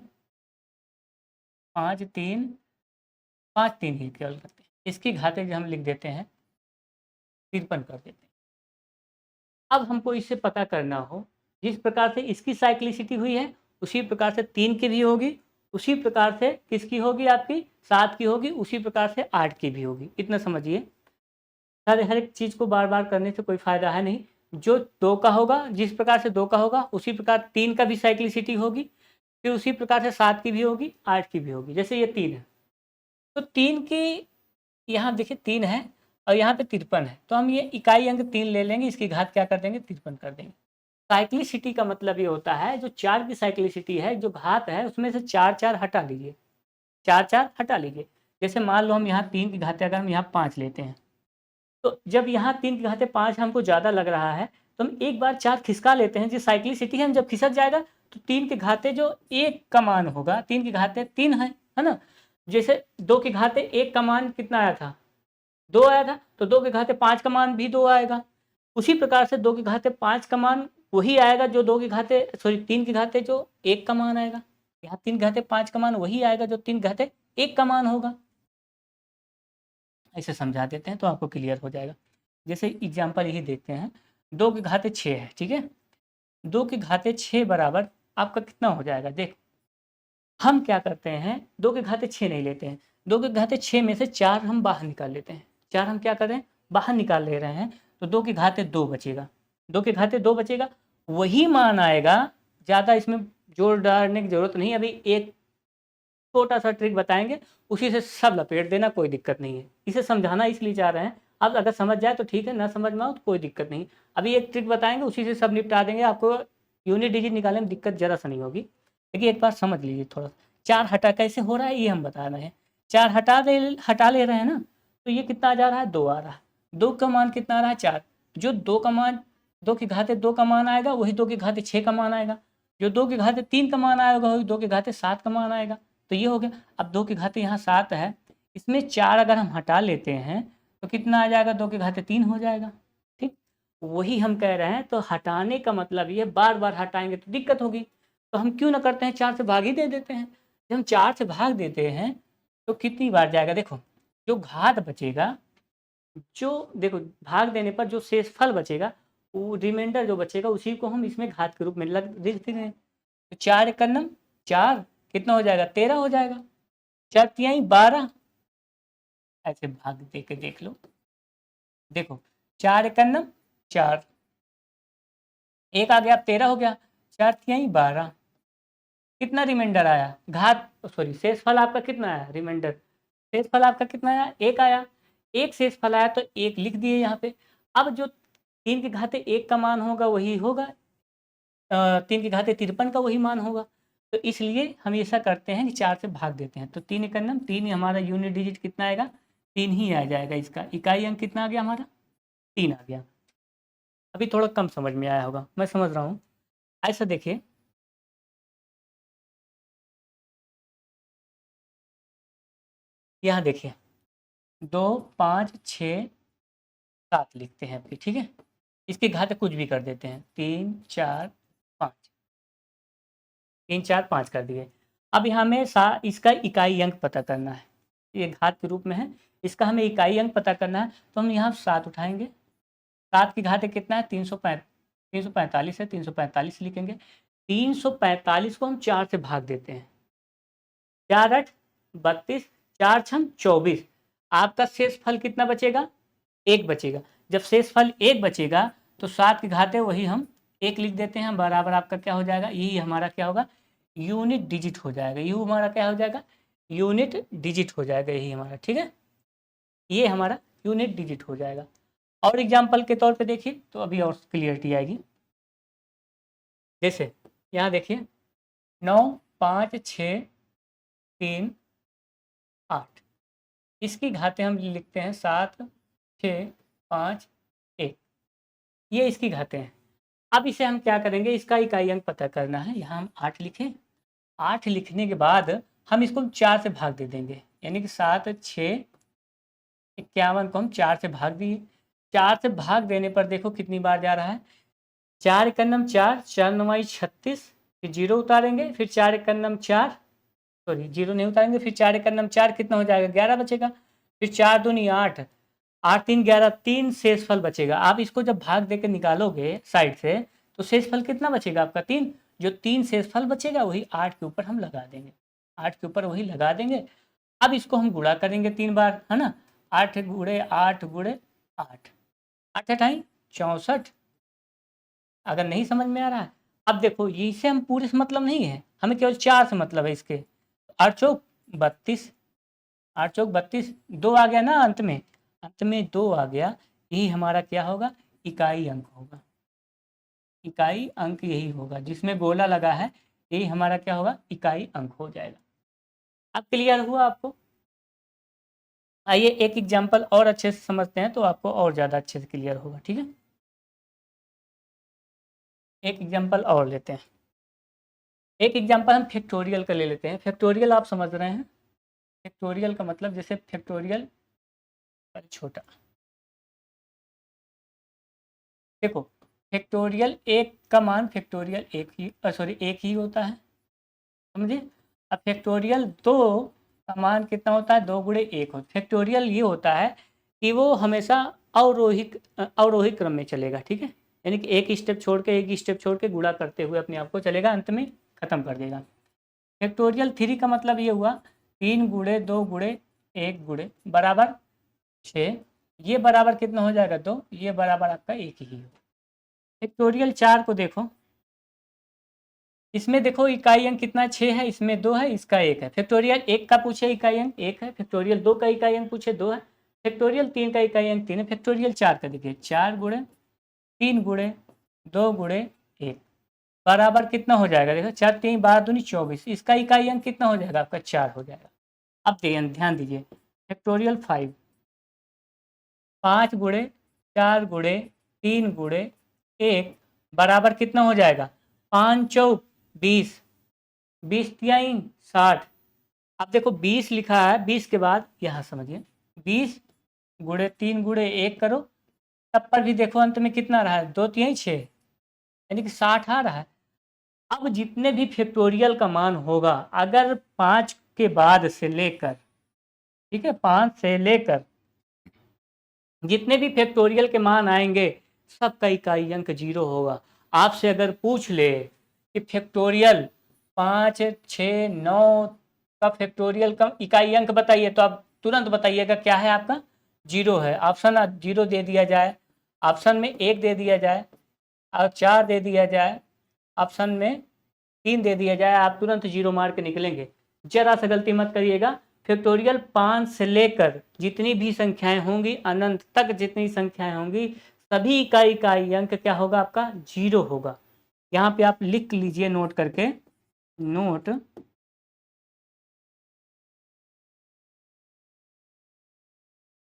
Speaker 1: 5 3 5 3 ही केवल करते हैं, इसकी घाते जो हम लिख देते हैं 53 कर देते हैं। अब हमको इससे पता करना हो, जिस प्रकार से इसकी साइक्लिसिटी हुई है उसी प्रकार से 3 की भी होगी, उसी प्रकार से किसकी होगी, आपकी 7 की होगी, उसी प्रकार से 8 की भी होगी। इतना समझिए, हर एक चीज़ को बार बार करने से कोई फ़ायदा है नहीं। जो 2 का होगा, जिस प्रकार से 2 का होगा उसी प्रकार 3 का भी साइक्लिसिटी होगी, फिर उसी प्रकार से 7 की भी होगी, 8 की भी होगी। जैसे ये 3 है, तो 3 की यहाँ देखिए 3 है और यहाँ पे 53 है, तो हम ये इकाई अंक 3 ले लेंगे, इसकी घात क्या कर देंगे, 53 कर देंगे। साइक्लिसिटी का मतलब ये होता है, जो 4 की साइक्लिसिटी है, जो घात है उसमें से 4 4 हटा लीजिए, 4 4 हटा लीजिए। जैसे मान लो हम यहाँ 3 की घातें अगर हम यहाँ 5 लेते हैं, तो जब यहाँ 3 की घातें 5 हमको ज़्यादा लग रहा है तो हम एक बार 4 खिसका लेते हैं। जो साइक्लिसिटी है, जब खिसक जाएगा तो 3 की घातें जो 1 का मान होगा, 3 की घातें 3 है ना। जैसे 2 की घातें 1 का मान कितना आया था, 2 आया था, तो 2 की घातें 5 का मान भी 2 आएगा। उसी प्रकार से 2 की घातें 5 का मान वही आएगा जो 2 की घातें सॉरी 3 की घातें जो 1 का मान आएगा। यहाँ 3 घातें 5 का मान वही आएगा जो 3 घातें 1 का मान होगा। ऐसे समझा देते हैं तो आपको क्लियर हो जाएगा। जैसे एग्जाम्पल यही देखते हैं, 2 की घातें 6 है, ठीक है। 2 की घातें 6 बराबर आपका कितना हो जाएगा, देख हम क्या करते हैं, 2 की घातें 6 नहीं लेते हैं, 2 की घातें 6 में से 4 हम बाहर निकाल लेते हैं। 4 हम क्या कर रहे हैं, बाहर निकाल ले रहे हैं, तो 2 की घातें 2 बचेगा, 2 की घातें 2 बचेगा, वही मान आएगा। ज़्यादा इसमें जोर डालने की ज़रूरत नहीं। अभी एक छोटा सा ट्रिक बताएंगे, उसी से सब लपेट देना, कोई दिक्कत नहीं है। इसे समझाना इसलिए चाह रहे हैं, अब अगर समझ जाए तो ठीक है, ना समझ में आओ तो कोई दिक्कत नहीं। अभी एक ट्रिक बताएंगे, उसी से सब निपटा देंगे, आपको यूनिट डिजिट निकालने में दिक्कत ज़रा सा नहीं होगी। लेकिन एक बार समझ लीजिए थोड़ा सा, 4 हटा कैसे हो रहा है ये हम बता रहे हैं। 4 हटा ले रहे हैं ना, तो ये कितना जा रहा है, 2 आ रहा है। 2 का मान कितना आ रहा है, 4। जो 2 का मान 2 की घातें 2 का मान आएगा, वही 2 की घातें 6 का मान आएगा। जो 2 की घातें 3 का मान आएगा, वही 2 की घातें 7 का मान आएगा। तो ये हो गया। अब 2 की घातें यहाँ 7 है, इसमें 4 अगर हम हटा लेते हैं तो कितना आ जाएगा, 2 की घातें 3 हो जाएगा। ठीक, वही हम कह रहे हैं। तो हटाने का मतलब ये बार बार हटाएंगे तो दिक्कत होगी, तो हम क्यों ना करते हैं 4 से भाग ही दे देते हैं। जब हम 4 से भाग देते हैं तो कितनी बार जाएगा? देखो, जो घात बचेगा, जो देखो भाग देने पर जो शेषफल बचेगा, वो रिमाइंडर जो बचेगा उसी को हम इसमें घात के रूप में लिख देंगे। तो 4 एकन्नम 4, कितना हो जाएगा? 13 हो जाएगा। 4 तिहाई 12, ऐसे भाग दे के देख लो। देखो 4 एकन्नम 4, एक आ गया, 13 हो गया। 4 तिहाई 12, कितना रिमाइंडर आया? घात सॉरी शेषफल आपका कितना आया? रिमाइंडर शेषफल आपका कितना आया? 1 आया। एक शेषफल आया तो 1 लिख दिए यहाँ पे। अब जो 3 की घाते 1 का मान होगा वही होगा, 3 की घाते 53 का वही मान होगा। तो इसलिए हम ऐसा करते हैं कि 4 से भाग देते हैं। तो 3 एकन्नम 3 ही हमारा यूनिट डिजिट कितना आएगा? 3 ही आ जाएगा। इसका इकाई अंक कितना आ गया हमारा? 3 आ गया। अभी थोड़ा कम समझ में आया होगा, मैं समझ रहा हूँ। ऐसा देखिए, यहाँ देखिए 2 5 6 7 लिखते हैं अभी, ठीक है। इसकी घात कुछ भी कर देते हैं, 3 4 5, 3 4 5 कर दिए। अब यहाँ में इसका इकाई अंक पता करना है, ये घात के रूप में है, इसका हमें इकाई अंक पता करना है। तो हम यहाँ 7 उठाएंगे। 7 की घात कितना है? 345 है, 345 लिखेंगे। 345 को हम 4 से भाग देते हैं। 4 8 32, 4 6 24। आपका शेषफल कितना बचेगा? 1 बचेगा। जब शेषफल 1 बचेगा तो 7 की घाते वही हम 1 लिख देते हैं, बराबर आपका क्या हो जाएगा? यही हमारा क्या होगा? यूनिट डिजिट हो जाएगा। यू हमारा क्या हो जाएगा? यूनिट डिजिट हो जाएगा, यही हमारा, ठीक है। ये हमारा यूनिट डिजिट हो जाएगा। और एग्जाम्पल के तौर पे देखिए तो अभी और क्लियरिटी आएगी। जैसे यहाँ देखिए 9 5 6 3 8, इसकी घातें हम लिखते हैं 7 6 5 1, ये इसकी घातें हैं। अब इसे हम क्या करेंगे? इसका इकाई अंक पता करना है। यहाँ हम 8 लिखें। 8 लिखने के बाद हम इसको 4 से भाग दे देंगे, यानी कि 7 6 51 को हम 4 से भाग दिए। 4 से भाग देने पर देखो कितनी बार जा रहा है? 4 एकन्नम 4, 4 9 36, फिर 0 उतारेंगे, फिर 4 एकन्नम 4, सॉरी 0 नहीं उतारेंगे, फिर 4 एकन्नम 4, कितना हो जाएगा? 11 बचेगा। फिर 4 दूनी 8, 8 3 11, 3 शेषफल बचेगा। आप इसको जब भाग देकर निकालोगे साइड से तो शेषफल कितना बचेगा आपका? 3। जो 3 शेषफल बचेगा वही 8 के ऊपर हम लगा देंगे, 8 के ऊपर वही लगा देंगे। अब इसको हम गुणा करेंगे 3 बार, है ना। 8 गुणे 8 गुणे 8, 8 अठाई 64। अगर नहीं समझ में आ रहा है, अब देखो इसे हम पूरे से मतलब नहीं है, हमें केवल 4 से मतलब है इसके। 8 चौक 32, 8 चौक 32, 2 आ गया ना अंत में, अंत में 2 आ गया। यही हमारा क्या होगा? इकाई अंक होगा। इकाई अंक यही होगा, जिसमें गोला लगा है यही हमारा क्या होगा? इकाई अंक हो जाएगा। अब क्लियर हुआ आपको? आइए एक एग्जाम्पल और अच्छे से समझते हैं तो आपको और ज़्यादा अच्छे से क्लियर होगा, ठीक है। एक एग्जाम्पल और लेते हैं। एक एग्जाम्पल हम फैक्टोरियल का ले लेते हैं। फैक्टोरियल आप समझ रहे हैं, फैक्टोरियल का मतलब जैसे फैक्टोरियल पर छोटा। देखो फैक्टोरियल एक का मान फैक्टोरियल एक ही सॉरी एक ही होता है, समझे। अब फैक्टोरियल दो का मान कितना होता है? 2 गुणे 1 होता है। फैक्टोरियल ये होता है कि वो हमेशा अवरोही क्रम में चलेगा, ठीक है। यानी कि एक स्टेप छोड़ के गुणा करते हुए अपने आप को चलेगा, अंत में खत्म कर देगा। फैक्टोरियल 3 का मतलब ये हुआ 3 गुणे 2 गुणे 1 गुणे बराबर 6, ये बराबर कितना हो जाएगा? 2, ये बराबर आपका 1 ही हो। फैक्टोरियल 4 को देखो, इसमें देखो इकाई अंक कितना? 6 है, इसमें 2 है, इसका 1 है। फैक्टोरियल 1 का पूछे इकाई अंक 1 है, फैक्टोरियल 2 का इकाई अंक पूछे 2 है, फैक्टोरियल 3 का इकाई अंक 3 है, फैक्टोरियल 4 का देखिए 4 गुणे 3 गुणे 2 गुणे 1 बराबर कितना हो जाएगा? देखो 4 3 12 दूनी 24, इसका इकाई अंक कितना हो जाएगा? आपका 4 हो जाएगा। अब ध्यान दीजिए फैक्टोरियल 5, 5 गुणे 4 गुणे 3 गुणे 1 बराबर कितना हो जाएगा? 5 चौक 20, 20 तिहाई 60। अब देखो 20 लिखा है, 20 के बाद यहाँ समझिए 20 गुणे 3 गुणे 1 करो, तब पर भी देखो अंत में कितना रहा है? 2 तिहाई 6, यानी कि 60 आ रहा है। अब जितने भी फैक्टोरियल का मान होगा, अगर 5 के बाद से लेकर, ठीक है, 5 से लेकर जितने भी फैक्टोरियल के मान आएंगे सबका इकाई अंक 0 होगा। आपसे अगर पूछ ले कि फैक्टोरियल 5, 6, 9 का फैक्टोरियल का इकाई अंक बताइए, तो आप तुरंत बताइएगा क्या है आपका, 0 है। ऑप्शन 0 दे दिया जाए, ऑप्शन में 1 दे दिया जाए और 4 दे दिया जाए, ऑप्शन में 3 दे दिया जाए, आप तुरंत 0 मार के निकलेंगे। जरा सा गलती मत करिएगा। फैक्टोरियल 5 से लेकर जितनी भी संख्याएं होंगी, अनंत तक जितनी संख्याएं होंगी, सभी का इकाई अंक क्या होगा आपका, 0 होगा। यहाँ पे आप लिख लीजिए नोट करके, नोट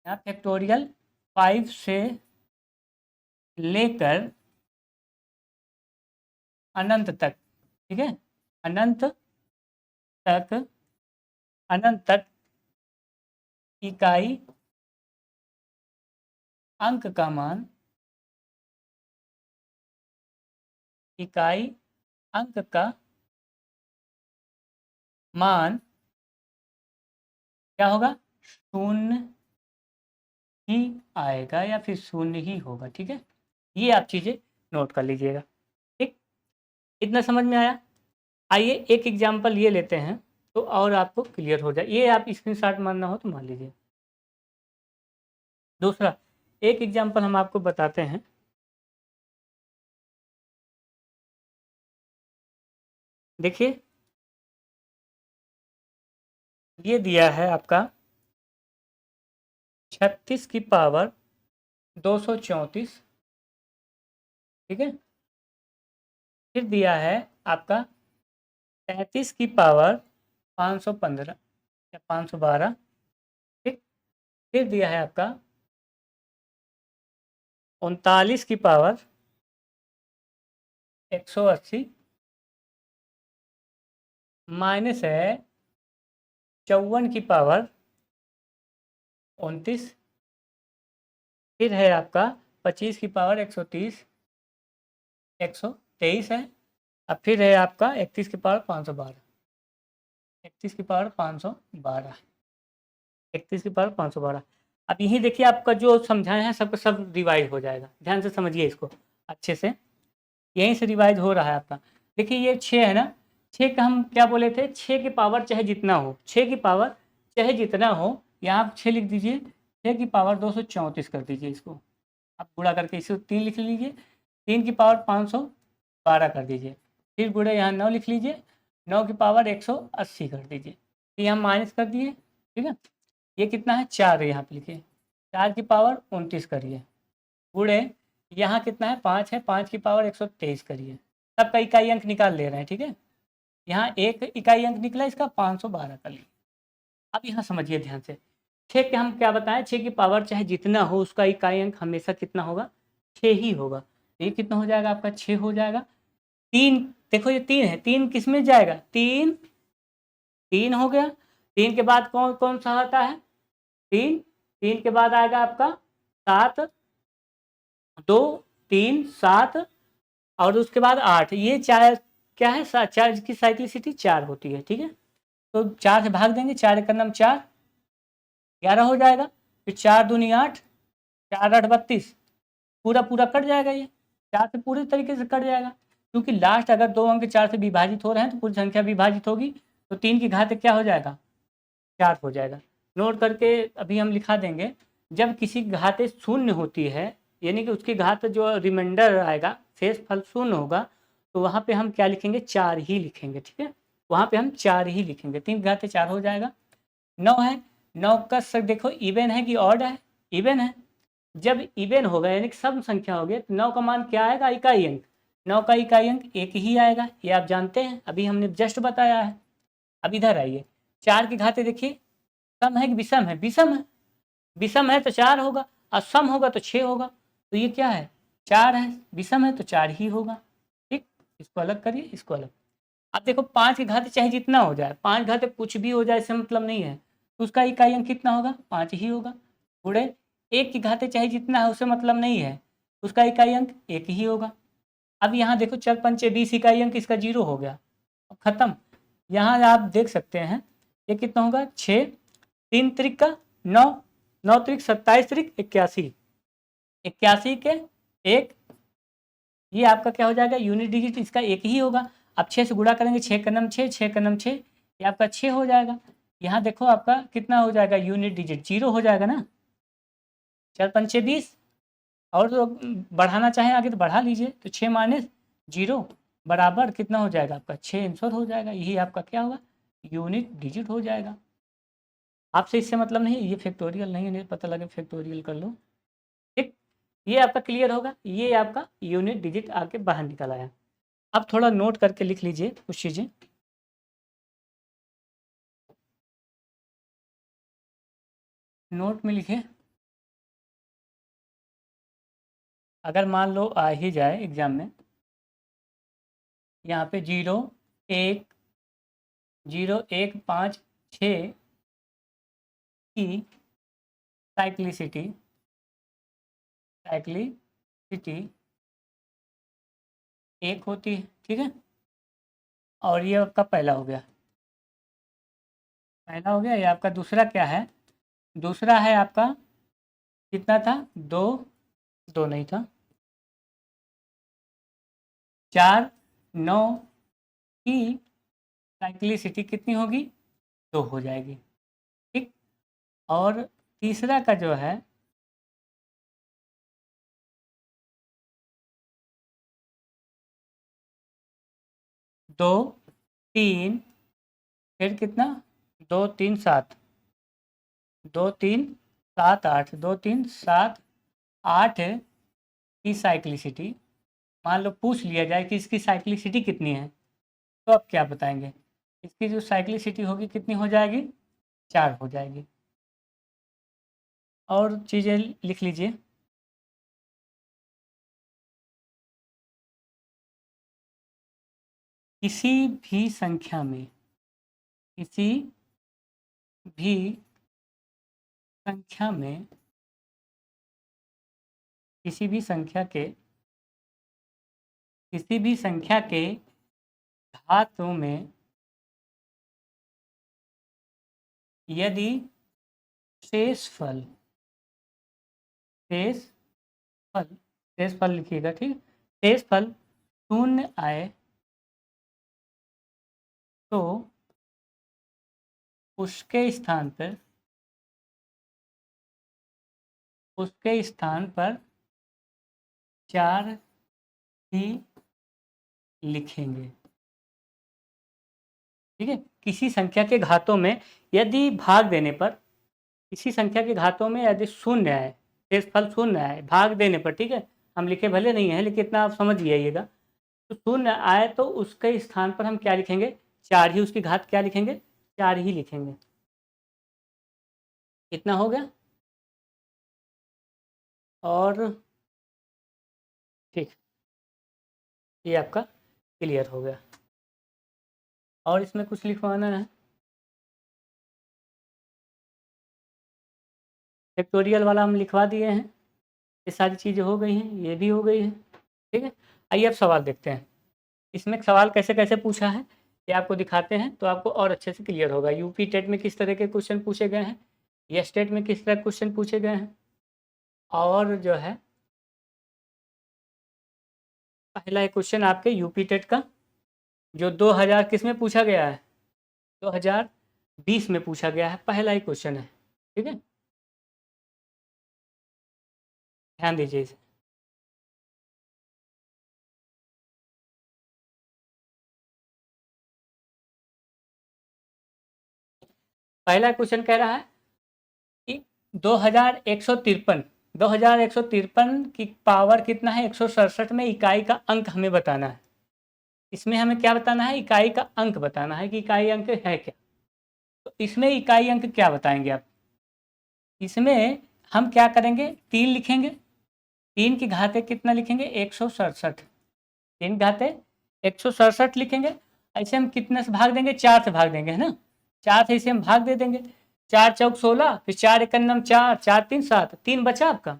Speaker 1: यहाँ फैक्टोरियल 5 से लेकर अनंत तक, ठीक है, अनंत तक, अनंत तक इकाई अंक का मान, इकाई अंक का मान क्या होगा, शून्य ही आएगा या फिर शून्य ही होगा। ठीक है, ये आप चीज़ें नोट कर लीजिएगा। ठीक, इतना समझ में आया। आइए एक एग्जांपल ये लेते हैं तो और आपको क्लियर हो जाए। ये आप स्क्रीनशॉट मारना हो तो मान लीजिए। दूसरा एक एग्जांपल हम आपको बताते हैं। देखिए ये दिया है आपका 36 की पावर 234, ठीक है। फिर दिया है आपका 33 की पावर 515 या 512, ठीक। फिर दिया है आपका 39 की पावर 180, माइनस है 54 की पावर 29, फिर है आपका 25 की पावर 130, 123 है। अब फिर है आपका 31 की पावर 512, 31 की पावर 512, 31 की पावर 512। अब यही देखिए आपका जो समझाए हैं सबका सब रिवाइज हो जाएगा। ध्यान से समझिए इसको अच्छे से, यहीं से रिवाइज हो रहा है आपका। देखिए ये 6 है ना, 6 का हम क्या बोले थे, 6 की पावर चाहे जितना हो, 6 की पावर चाहे जितना हो, यहाँ आप 6 लिख दीजिए, 6 की पावर 234 कर दीजिए इसको, आप गुणा करके इसे 3 लिख लीजिए, 3 की पावर 512 कर दीजिए, फिर गुणे यहाँ 9 लिख लीजिए, 9 की पावर 180 कर दीजिए, फिर यहाँ माइनस कर दिए, ठीक है। ये कितना है, 4 यहाँ पे लिखिए, 4 की पावर 29 करिए, गुणे यहाँ कितना है, 5 है, 5 की पावर 123 करिए, सबका इकाई अंक निकाल ले रहे हैं, ठीक है। यहाँ एक इकाई अंक निकला, इसका 512 कर लीजिए। अब यहाँ समझिए ध्यान से, 6 के हम क्या बताएं, 6 की पावर चाहे जितना हो उसका इकाई अंक हमेशा कितना होगा, 6 ही होगा। तो ये कितना हो जाएगा आपका, 6 हो जाएगा। 3 देखो ये 3 है, 3 किस में जाएगा, 3 3 हो गया। 3 के बाद कौन कौन सा आता है, 3, 3 के बाद आएगा आपका 7, 2, 3, 7 और उसके बाद 8। ये 4 क्या है, 4 की साइक्लिसिटी 4 होती है, ठीक है। तो 4 से भाग देंगे, 4 का नाम 4, 11 हो जाएगा। फिर 4 दूनी 8, 4 8 32, पूरा पूरा कट जाएगा, ये 4 से पूरी तरीके से कट जाएगा, क्योंकि लास्ट अगर 2 अंक 4 से विभाजित हो रहे हैं तो पूरी संख्या विभाजित होगी, तो 3 की घात क्या हो जाएगा, 4 हो जाएगा। नोट करके अभी हम लिखा देंगे, जब किसी घात शून्य होती है, यानी कि उसकी घात जो रिमाइंडर आएगा, शेष फल शून्य होगा, तो वहाँ पे हम क्या लिखेंगे, 4 ही लिखेंगे, ठीक है। वहाँ पे हम 4 ही लिखेंगे, 3 घाते 4 हो जाएगा। 9 है, 9 का देखो इवन है कि ऑड है, इवन है। जब इवन होगा यानी कि सम संख्या हो गई, तो 9 का मान क्या आएगा, इकाई अंक, 9 का इकाई अंक 1 ही आएगा, ये आप जानते हैं, अभी हमने जस्ट बताया है। अब इधर आइए, 4 की घाते देखिए, सम है कि विषम है, विषम है, विषम है तो 4 होगा, और सम होगा तो 6 होगा, तो ये क्या है, 4 है, विषम है तो 4 ही होगा। ठीक, इसको अलग करिए, इसको अलग। अब देखो 5 की घात चाहे जितना हो जाए, 5 घात कुछ भी हो जाए इससे मतलब नहीं है, तो उसका इकाई अंक कितना होगा, 5 ही होगा। गुणे 1 की घाते चाहे जितना है उससे मतलब नहीं है, उसका इकाई अंक 1 ही होगा। अब यहाँ देखो चर पंचे 20 इकाई अंक इसका 0 हो गया, अब खत्म। यहाँ आप देख सकते हैं ये कितना होगा 6, 3 त्रिक का 9, 9 त्रिक 27 त्रिक 81, 81 के एक, ये आपका क्या हो जाएगा यूनिट डिजिट इसका एक ही होगा। अब 6 से गुणा करेंगे, 6 का नम 6, 6 का नम 6, ये आपका 6 हो जाएगा। यहाँ देखो आपका कितना हो जाएगा यूनिट डिजिट 0 हो जाएगा ना, 4 पंचे 20, और तो बढ़ाना चाहें आगे तो बढ़ा लीजिए, तो 6 माइनस 0 बराबर कितना हो जाएगा आपका 6 आंसर हो जाएगा। यही आपका क्या होगा यूनिट डिजिट हो जाएगा। आपसे इससे मतलब नहीं, ये फैक्टोरियल नहीं पता लगे फैक्टोरियल कर लो, ठीक। ये आपका क्लियर होगा, ये आपका यूनिट डिजिट आके बाहर निकल आया। अब थोड़ा नोट करके लिख लीजिए कुछ चीज़ें। नोट में लिखे, अगर मान लो आ ही जाए एग्जाम में, यहाँ पे 0 1 0 1 5 6 की साइक्लिसिटी एक होती है, ठीक है। और ये आपका पहला हो गया, पहला हो गया। ये आपका दूसरा क्या है, दूसरा है आपका कितना था 2, 2 नहीं था 4, 9 की साइक्लिसिटी कितनी होगी 2 हो जाएगी, ठीक। और तीसरा का जो है 2 3, फिर कितना 2 3 7, 2 3 7 8, 2 3 7 8 की साइक्लिसिटी, मान लो पूछ लिया जाए कि इसकी साइक्लिसिटी कितनी है, तो आप क्या बताएंगे, इसकी जो साइक्लिसिटी होगी कितनी हो जाएगी 4 हो जाएगी। और चीज़ें लिख लीजिए, किसी भी संख्या में, किसी भी संख्या में, किसी भी संख्या के, किसी भी संख्या के घातों में यदि शेषफल, शेषफल, शेषफल लिखिएगा, ठीक। शेषफल शून्य आए तो उसके स्थान पर, उसके स्थान पर 4 ही लिखेंगे, ठीक है। किसी संख्या के घातों में यदि भाग देने पर, किसी संख्या के घातों में यदि शून्य आए, शेषफल शून्य आए भाग देने पर, ठीक है, हम लिखे भले नहीं है लेकिन इतना आप समझ जाइएगा, तो शून्य आए तो उसके स्थान पर हम क्या लिखेंगे 4 ही, उसकी घात क्या लिखेंगे 4 ही लिखेंगे। इतना हो गया, और ठीक, ये आपका क्लियर हो गया। और इसमें कुछ लिखवाना है, फैक्टोरियल वाला हम लिखवा दिए हैं, ये सारी चीज़ें हो गई हैं, ये भी हो गई है, ठीक है। आइए अब सवाल देखते हैं, इसमें सवाल कैसे कैसे पूछा है ये आपको दिखाते हैं, तो आपको और अच्छे से क्लियर होगा। यूपी टेट में किस तरह के क्वेश्चन पूछे गए हैं, ये स्टेट में किस तरह क्वेश्चन पूछे गए हैं। और जो है पहला एक क्वेश्चन आपके यूपी टेट का जो 2000 किस में पूछा गया है, 2020 में पूछा गया है, पहला ही क्वेश्चन है, ठीक है, ध्यान दीजिए इसे। पहला क्वेश्चन कह रहा है कि 2153 की पावर कितना है 167 में इकाई का अंक हमें बताना है। इसमें हमें क्या बताना है इकाई का अंक बताना है कि इकाई अंक है क्या। तो इसमें इकाई अंक क्या बताएंगे आप, इसमें हम क्या करेंगे 3 लिखेंगे, 3 की घाते कितना लिखेंगे 167, 3 घाते 167 लिखेंगे। ऐसे हम कितने से भाग देंगे 4 से भाग देंगे, है ना, 4 से इसे हम भाग दे देंगे, 4 चौक 16, फिर 4 एकन्नम 4, 4 3 7, 3 बचा आपका।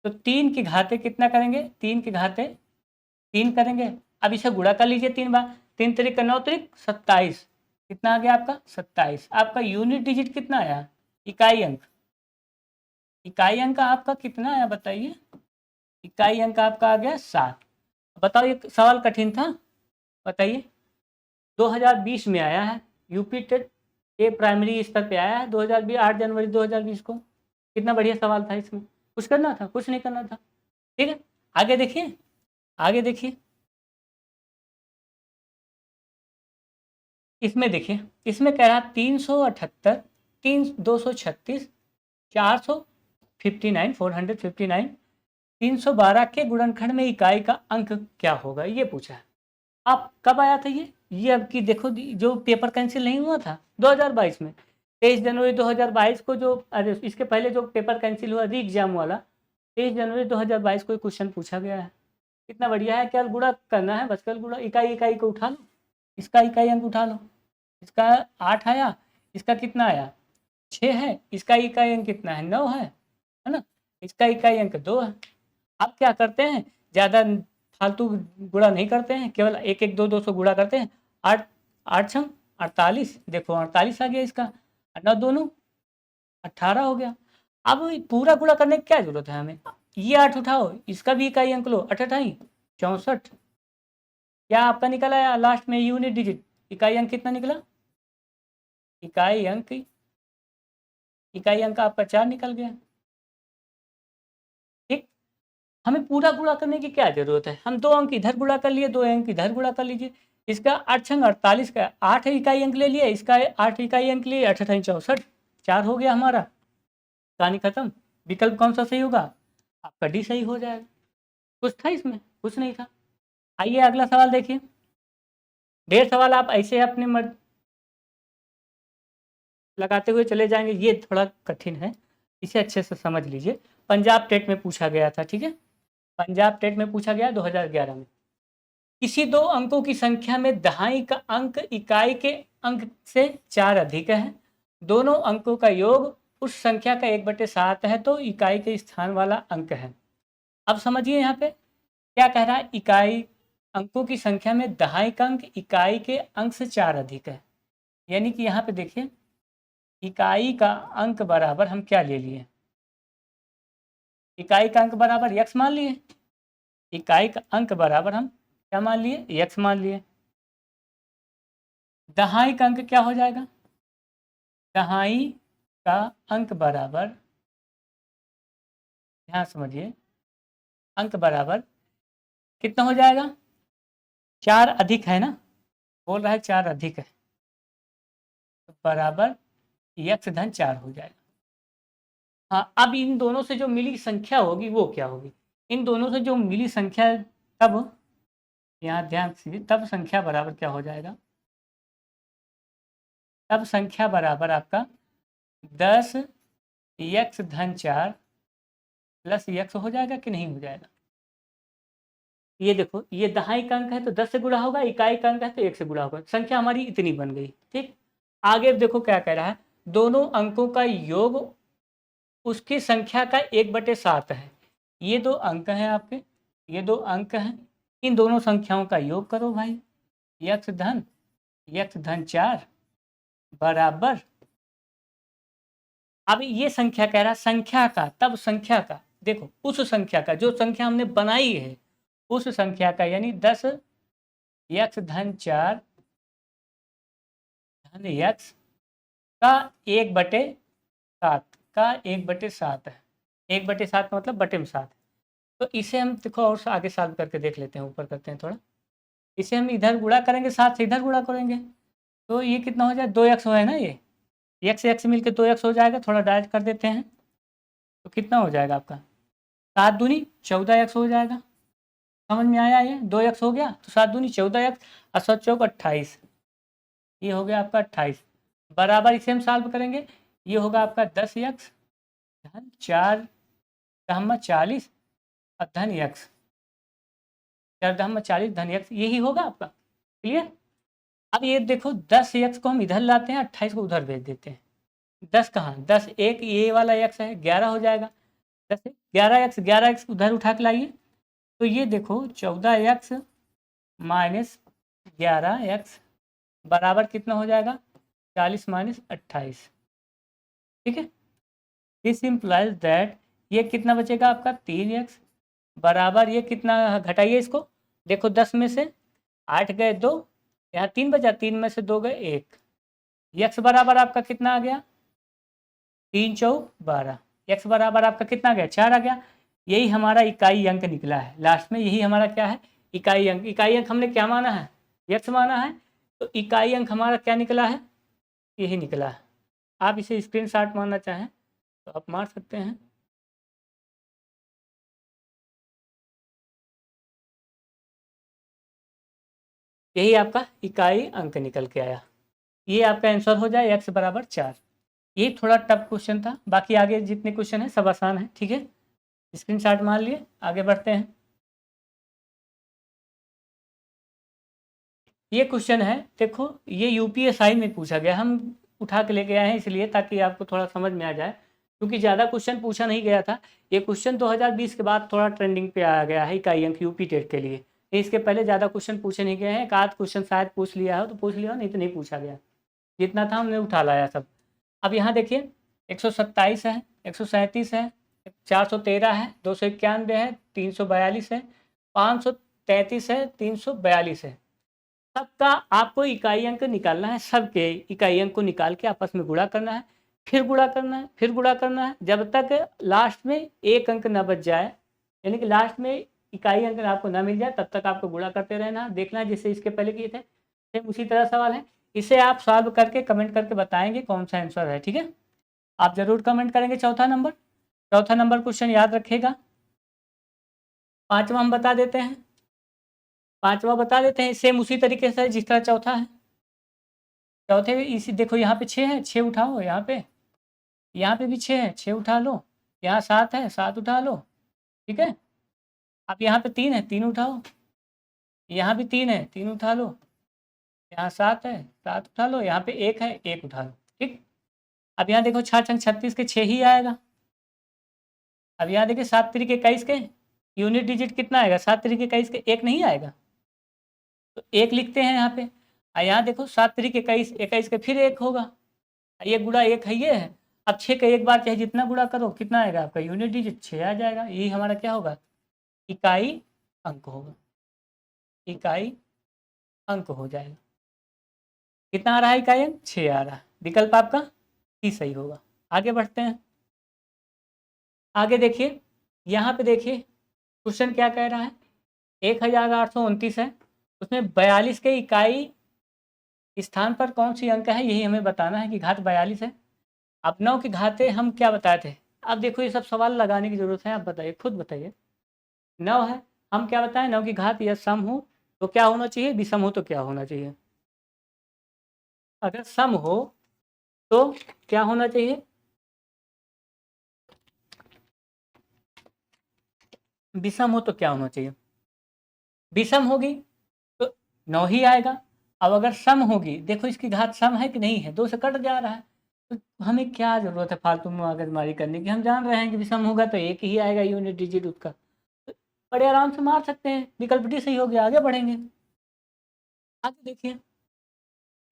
Speaker 1: तो 3 की घाते कितना करेंगे 3 की घाते 3 करेंगे। अब इसे गुणा कर लीजिए 3 बार, 3 त्रिक 9 त्रिक 27, कितना आ गया आपका 27। आपका यूनिट डिजिट कितना आया, इकाई अंक, इकाई अंक आपका कितना आया बताइए, इकाई अंक आपका आ गया 7। बताओ ये सवाल कठिन था, बताइए। 2020 में आया है, यूपी टेट ये प्राइमरी स्तर पे आया है 2020, 8 जनवरी 2020 को। कितना बढ़िया सवाल था, इसमें कुछ करना था, कुछ नहीं करना था। ठीक है, आगे देखिए, आगे देखिए, इसमें देखिए, इसमें कह रहा 378, 236, 459, 459, 312 के गुणनखंड में इकाई का अंक क्या होगा, ये पूछा है। आप कब आया था ये अब की देखो, जो पेपर कैंसिल नहीं हुआ था 2022 में, 23 जनवरी 2022 को, जो अरे इसके पहले जो पेपर कैंसिल हुआ री एग्जाम वाला, 23 जनवरी 2022 को क्वेश्चन पूछा गया है। कितना बढ़िया है, क्या गुणा करना है, बस कल गुणा, इकाई इकाई को उठा लो, इसका इकाई अंक उठा लो, इसका 8 आया, इसका कितना आया 6 है, इसका इकाई अंक कितना है 9 है ना, इसका इकाई अंक 2 है। अब क्या करते हैं, ज़्यादा फालतू गुणा नहीं करते हैं, केवल 1 1 2 2 से गुणा करते हैं। 8 8 छंग 48, देखो 48 आ गया इसका, 9 दोनों 18 हो गया। अब पूरा गुणा करने की क्या जरूरत है हमें, ये 8 उठाओ, इसका भी इकाई अंक लो, 8 अठाई 64, क्या आपका निकला है लास्ट में यूनिट डिजिट, इकाई अंक कितना निकला, इकाई अंक, इकाई अंक आपका 4 निकल गया। ठीक, हमें पूरा गुणा करने की क्या जरूरत है, हम 2 अंक इधर गुणा कर लिए, 2 अंक इधर गुणा कर लीजिए। इसका 8 छंग 48 का 8 इकाई अंक ले लिया, इसका 8 इकाई अंक लिए, 8 अठाई 64, 4 हो गया हमारा, कहानी खत्म। विकल्प कौन सा सही होगा, आपका डी सही हो जाएगा। कुछ था इसमें, कुछ नहीं था। आइए अगला सवाल देखिए, ढेर सवाल आप ऐसे अपने मर्द लगाते हुए चले जाएंगे, ये थोड़ा कठिन है, इसे अच्छे से समझ लीजिए। पंजाब टेट में पूछा गया था, ठीक है, पंजाब टेट में पूछा गया 2011 में। किसी दो अंकों की संख्या में दहाई का अंक इकाई के अंक से 4 अधिक है, दोनों अंकों का योग उस संख्या का 1/7 है, तो इकाई के स्थान वाला अंक है। अब समझिए यहाँ पे क्या कह रहा है, इकाई अंकों की संख्या में दहाई का अंक इकाई के अंक से 4 अधिक है, यानी कि यहाँ पे देखिए इकाई का अंक बराबर हम क्या ले लिए, इकाई का अंक बराबर x मान लिए, इकाई का अंक बराबर हम क्या मान लिए, x मान लिए। दहाई का अंक क्या हो जाएगा, दहाई का अंक बराबर, ध्यान समझिए, अंक बराबर कितना हो जाएगा, 4 अधिक है ना, बोल रहा है 4 अधिक है, तो बराबर x धन 4 हो जाएगा। हाँ, अब इन दोनों से जो मिली संख्या होगी वो क्या होगी, इन दोनों से जो मिली संख्या, तब यहाँ ध्यान से, तब संख्या बराबर क्या हो जाएगा, तब संख्या बराबर आपका 10 x धन 4 प्लस x हो जाएगा कि नहीं हो जाएगा। ये देखो, ये दहाई का अंक है तो 10 से गुणा होगा, इकाई का अंक है तो 1 से गुणा होगा, संख्या हमारी इतनी बन गई। ठीक, आगे देखो क्या कह रहा है, दोनों अंकों का योग उसकी संख्या का 1/7 है। ये दो अंक हैं आपके, ये दो अंक हैं, इन दोनों संख्याओं का योग करो भाई, x धन 4 बराबर, अब ये संख्या कह रहा संख्या का, तब संख्या का, देखो उस संख्या का, जो संख्या हमने बनाई है उस संख्या का, यानी 10 x धन 4 धन x का 1/7 का 1/7 है, 1/7 का मतलब बटे में 7। तो इसे हम देखो और आगे सॉल्व करके देख लेते हैं, ऊपर करते हैं थोड़ा, इसे हम इधर गुणा करेंगे, 7 से इधर गुणा करेंगे, तो ये कितना हो जाए 2x है ना, ये x x मिलकर 2x हो जाएगा, थोड़ा डायरेक्ट कर देते हैं, तो कितना हो जाएगा आपका 7 दूनी 14x हो जाएगा। समझ में आया, ये 2x हो गया तो 7 दूनी 14x और 7 चौक 28, ये हो गया आपका 28, बराबर इसे हम सॉल्व करेंगे, ये होगा आपका 10x धन 4 दहमा 40 और धन x, 4 दहमा 40 धन x, यही होगा आपका। क्लियर। अब ये देखो 10x को हम इधर लाते हैं, 28 को उधर भेज देते हैं, 10 कहाँ, 10 एक ये वाला x है 11 हो जाएगा, 10 11x उधर उठा के लाइए, तो ये देखो 14x माइनस 11x बराबर कितना हो जाएगा, 40 माइनस 28। ठीक है, दिस इम्प्लाइज दैट ये कितना बचेगा आपका 3x बराबर, ये कितना घटाइए इसको, देखो 10 में से 8 गए 2, यहाँ 3 बचा, 3 में से 2 गए 1, x बराबर आपका कितना आ गया 3 चौक 12, x बराबर आपका कितना आ गया 4 आ गया। यही हमारा इकाई अंक निकला है लास्ट में, यही हमारा क्या है इकाई अंक। इकाई अंक हमने क्या माना है, x माना है, तो इकाई अंक हमारा क्या निकला है, यही निकला है। आप इसे स्क्रीनशॉट मारना चाहें तो आप मार सकते हैं। यही आपका इकाई अंक निकल के आया, ये आपका आंसर हो जाए x बराबर 4। ये थोड़ा टफ क्वेश्चन था, बाकी आगे जितने क्वेश्चन हैं सब आसान है। ठीक है, स्क्रीनशॉट मार लिए, आगे बढ़ते हैं। ये क्वेश्चन है, देखो ये यूपीएसआई में पूछा गया, हम उठा के लेके आए हैं इसलिए ताकि आपको थोड़ा समझ में आ जाए, क्योंकि ज़्यादा क्वेश्चन पूछा नहीं गया था। ये क्वेश्चन 2020 के बाद थोड़ा ट्रेंडिंग पे आ गया है इकाई अंक यूपी टेट के लिए। इसके पहले ज़्यादा क्वेश्चन पूछे नहीं गए हैं, एक आध क्वेश्चन शायद पूछ लिया हो तो पूछ लिया हो, नहीं तो नहीं पूछा गया, जितना था हमने उठा लाया सब। अब यहाँ देखिए 127 है, 137 है, 413 है, 291 है, 342 है, 533 है, 342 है। सबका आपको इकाई अंक निकालना है, सबके इकाई अंक को निकाल के आपस में गुणा करना है, फिर गुणा करना है, फिर गुणा करना है, जब तक लास्ट में एक अंक ना बच जाए, यानी कि लास्ट में इकाई अंक आपको ना मिल जाए तब तक आपको गुणा करते रहना, देखना है जैसे इसके पहले किए थे सेम उसी तरह सवाल है। इसे आप सॉल्व करके कमेंट करके बताएंगे कौन सा आंसर है। ठीक है, आप जरूर कमेंट करेंगे। चौथा नंबर क्वेश्चन याद रखिएगा। पांचवा हम बता देते हैं, पांचवा बता देते हैं सेम उसी तरीके से जिस तरह चौथा है। चौथे में इसी देखो यहाँ पे 6 है, 6 उठाओ, यहाँ पे भी 6 है, 6 उठा लो, यहाँ 7 है, 7 उठा लो। ठीक है, अब यहाँ पे 3 है, 3 उठाओ, यहाँ भी 3 है, 3 उठा लो, यहाँ 7 है, 7 उठा लो, यहाँ पे 1 है, 1 उठा लो। ठीक, अब यहाँ देखो 6 छंग 36 के 6 ही आएगा। अब यहाँ देखिए 7 तिरिक 21 के यूनिट डिजिट कितना आएगा, 7 तिरिक 21 के 1 नहीं आएगा, तो 1 लिखते हैं यहाँ पे। और यहाँ देखो 7 तिरिक 21, 21 के फिर 1 होगा, ये गुणा 1 है, ये है। अब 6 का एक बार चाहे जितना गुणा करो कितना आएगा आपका यूनिट डिजिट 6 आ जाएगा, यही हमारा क्या होगा इकाई अंक होगा, इकाई अंक हो जाएगा। कितना आ रहा है इकाई अंक, 6 आ रहा है, विकल्प आपका ही सही होगा। आगे बढ़ते हैं, आगे देखिए, यहाँ पे देखिए क्वेश्चन क्या कह रहा है, 1829 है, उसमें 42 के इकाई स्थान पर कौन सी अंक है, यही हमें बताना है कि घात 42 है। अब 9 की घातें हम क्या बताए थे, अब देखो ये सब सवाल लगाने की जरूरत है, आप बताइए, खुद बताइए। 9 है, हम क्या बताएं, 9 की घात या सम हो तो क्या होना चाहिए, विषम हो तो क्या होना चाहिए। अगर सम हो तो क्या होना चाहिए, विषम हो तो क्या होना चाहिए, विषम होगी तो 9 ही आएगा। अब अगर सम होगी, देखो इसकी घात सम है कि नहीं है, 2 से कट जा रहा है, तो हमें क्या ज़रूरत है फालतू में मगजमारी करने की, हम जान रहे हैं कि विषम होगा तो एक ही आएगा यूनिट डिजिट उसका, तो बड़े आराम से मार सकते हैं, विकल्प डी सही हो गया, आगे बढ़ेंगे। आगे देखिए,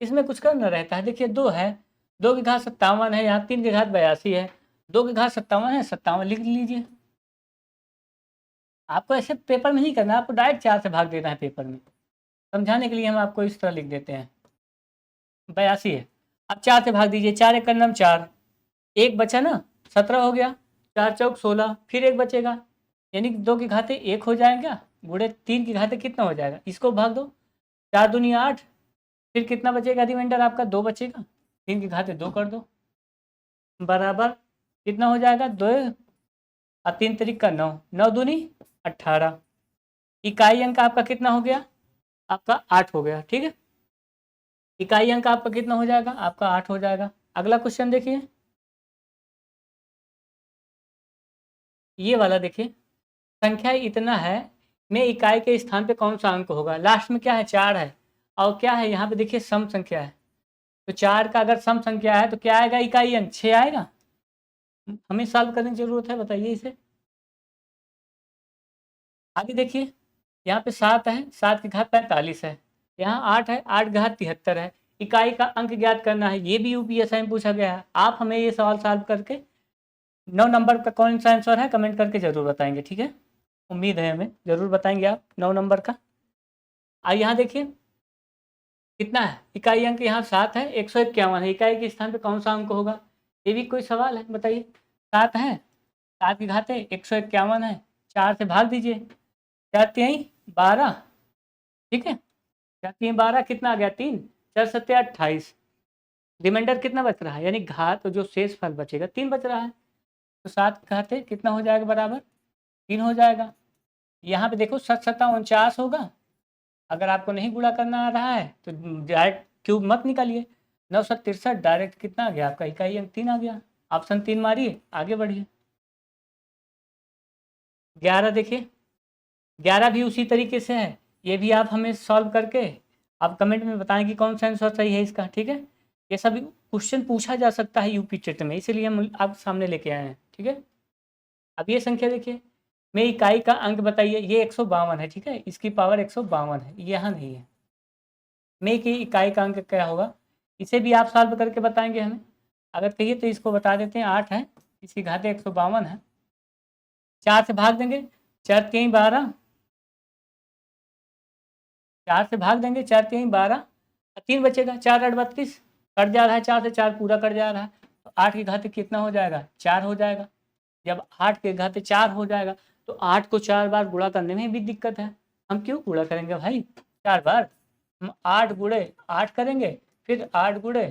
Speaker 1: इसमें कुछ करना रहता है, देखिए 2 है, 2 की घात 57 है, यहाँ 3 की घात 82 है, 2 की घात 57 है, 57 लिख लीजिए। आपको ऐसे पेपर में नहीं करना, आपको डायरेक्ट 4 से भाग देना है पेपर में, समझाने के लिए हम आपको इस तरह लिख देते हैं। 82 है, अब 4 से भाग दीजिए, 4 एक नम 4, एक बचा ना, 17 हो गया, 4 चौक 16, फिर एक बचेगा, यानी कि 2 की घातें 1 हो जाएगा, गुणे 3 की घातें कितना हो जाएगा, इसको भाग दो, 4 दूनी 8, फिर कितना बचेगा रिमाइंडर आपका 2 बचेगा, 3 की घातें 2 कर दो, बराबर कितना हो जाएगा 2 और 3 तरीक का 9, 9 दूनी 18, इकाई अंक आपका कितना हो गया, आपका 8 हो गया। ठीक है, इकाई अंक आपका कितना हो जाएगा, आपका 8 हो जाएगा। अगला क्वेश्चन देखिए, ये वाला देखिए, संख्या इतना है में इकाई के स्थान पे कौन सा अंक होगा, लास्ट में क्या है 4 है, और क्या है यहाँ पे देखिए सम संख्या है, तो 4 का अगर सम संख्या है तो क्या आएगा इकाई अंक 6 आएगा। हमें सॉल्व करने की जरूरत है, बताइए इसे। आगे देखिए, यहाँ पे 7 है, 7 की घात 45 है, यहाँ 8 है, 8 की घात 73 है। इकाई का अंक ज्ञात करना है, ये भी यूपीएसआई में पूछा गया है। आप हमें ये सवाल सॉल्व करके 9 नंबर का कौन सा आंसर है कमेंट करके ज़रूर बताएंगे, ठीक है। उम्मीद है हमें ज़रूर बताएंगे आप 9 नंबर का। यहाँ देखिए कितना है, इकाई अंक यहाँ 7 है, 151 है, इकाई के स्थान पे कौन सा अंक होगा, ये भी कोई सवाल है, बताइए। 7 है, 7 की घात है 151 है, 4 से भाग दीजिए, 4 तिहाई 12, ठीक है। 4 तिहाई 12 कितना आ गया 3, 4 सत्ते 28, रिमाइंडर कितना बच रहा है, यानी घात जो शेष फल बचेगा 3 बच रहा है। तो 7 घाते कितना हो जाएगा बराबर 3 हो जाएगा। यहाँ पे देखो 7 सत्ता 49 होगा। अगर आपको नहीं गुणा करना आ रहा है तो डायरेक्ट क्यूब मत निकालिए। 9 7 63 डायरेक्ट कितना आ गया आपका, इकाई अंक 3 आ गया। ऑप्शन 3 मारिए, आगे बढ़िए। 11 देखिए, 11 भी उसी तरीके से है, ये भी आप हमें सॉल्व करके आप कमेंट में बताएं कि कौन सा आंसर सही है इसका, ठीक है। ये सब क्वेश्चन पूछा जा सकता है यूपी टेट में, इसीलिए हम आप सामने लेके आए हैं, ठीक है। अब ये संख्या देखिए, में इकाई का अंक बताइए, ये 152 है, ठीक है, इसकी पावर 152 है, यहाँ नहीं है। में की इकाई का अंक क्या होगा, इसे भी आप सॉल्व करके बताएंगे हमें। अगर कहिए तो इसको बता देते हैं, 8 है, इसकी घात 152 है, 4 से भाग देंगे, 4 3 12, 4 से भाग देंगे, 4 3 12, 3 बचेगा, 4 8 32, कट जा रहा है, 4 से 4 पूरा कट जा रहा है, तो 8 की घात कितना हो जाएगा 4 हो जाएगा। जब 8 के घात 4 हो जाएगा तो 8 को 4 बार गुणा करने में भी दिक्कत है, हम क्यों गुणा करेंगे भाई 4 बार, हम 8 गुणे 8 करेंगे, फिर 8 गुणे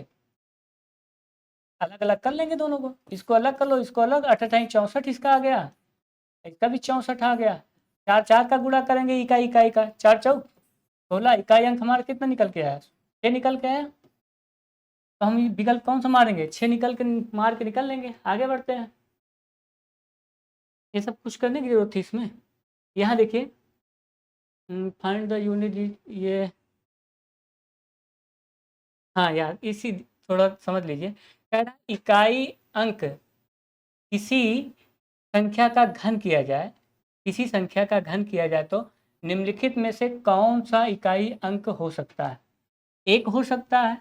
Speaker 1: अलग अलग कर लेंगे दोनों को, इसको अलग कर लो, इसको अलग, 8 8 64 इसका आ गया, इसका भी 64 आ गया। 4 4 का गुणा करेंगे, इकाई इकाई का, 4 चौक 16, इकाई अंक हमारा कितना निकल के आया 6 निकल के आया। तो हम विकल्प कौन सा मारेंगे, 6 निकल के मार के निकल लेंगे, आगे बढ़ते हैं। ये सब कुछ करने की जरूरत थी इसमें। यहाँ देखिए फाइंड द यूनिट, ये हाँ यार इसी थोड़ा समझ लीजिए, कह रहा है इकाई अंक किसी संख्या का घन किया जाए, किसी संख्या का घन किया जाए तो निम्नलिखित में से कौन सा इकाई अंक हो सकता है। 1 हो सकता है,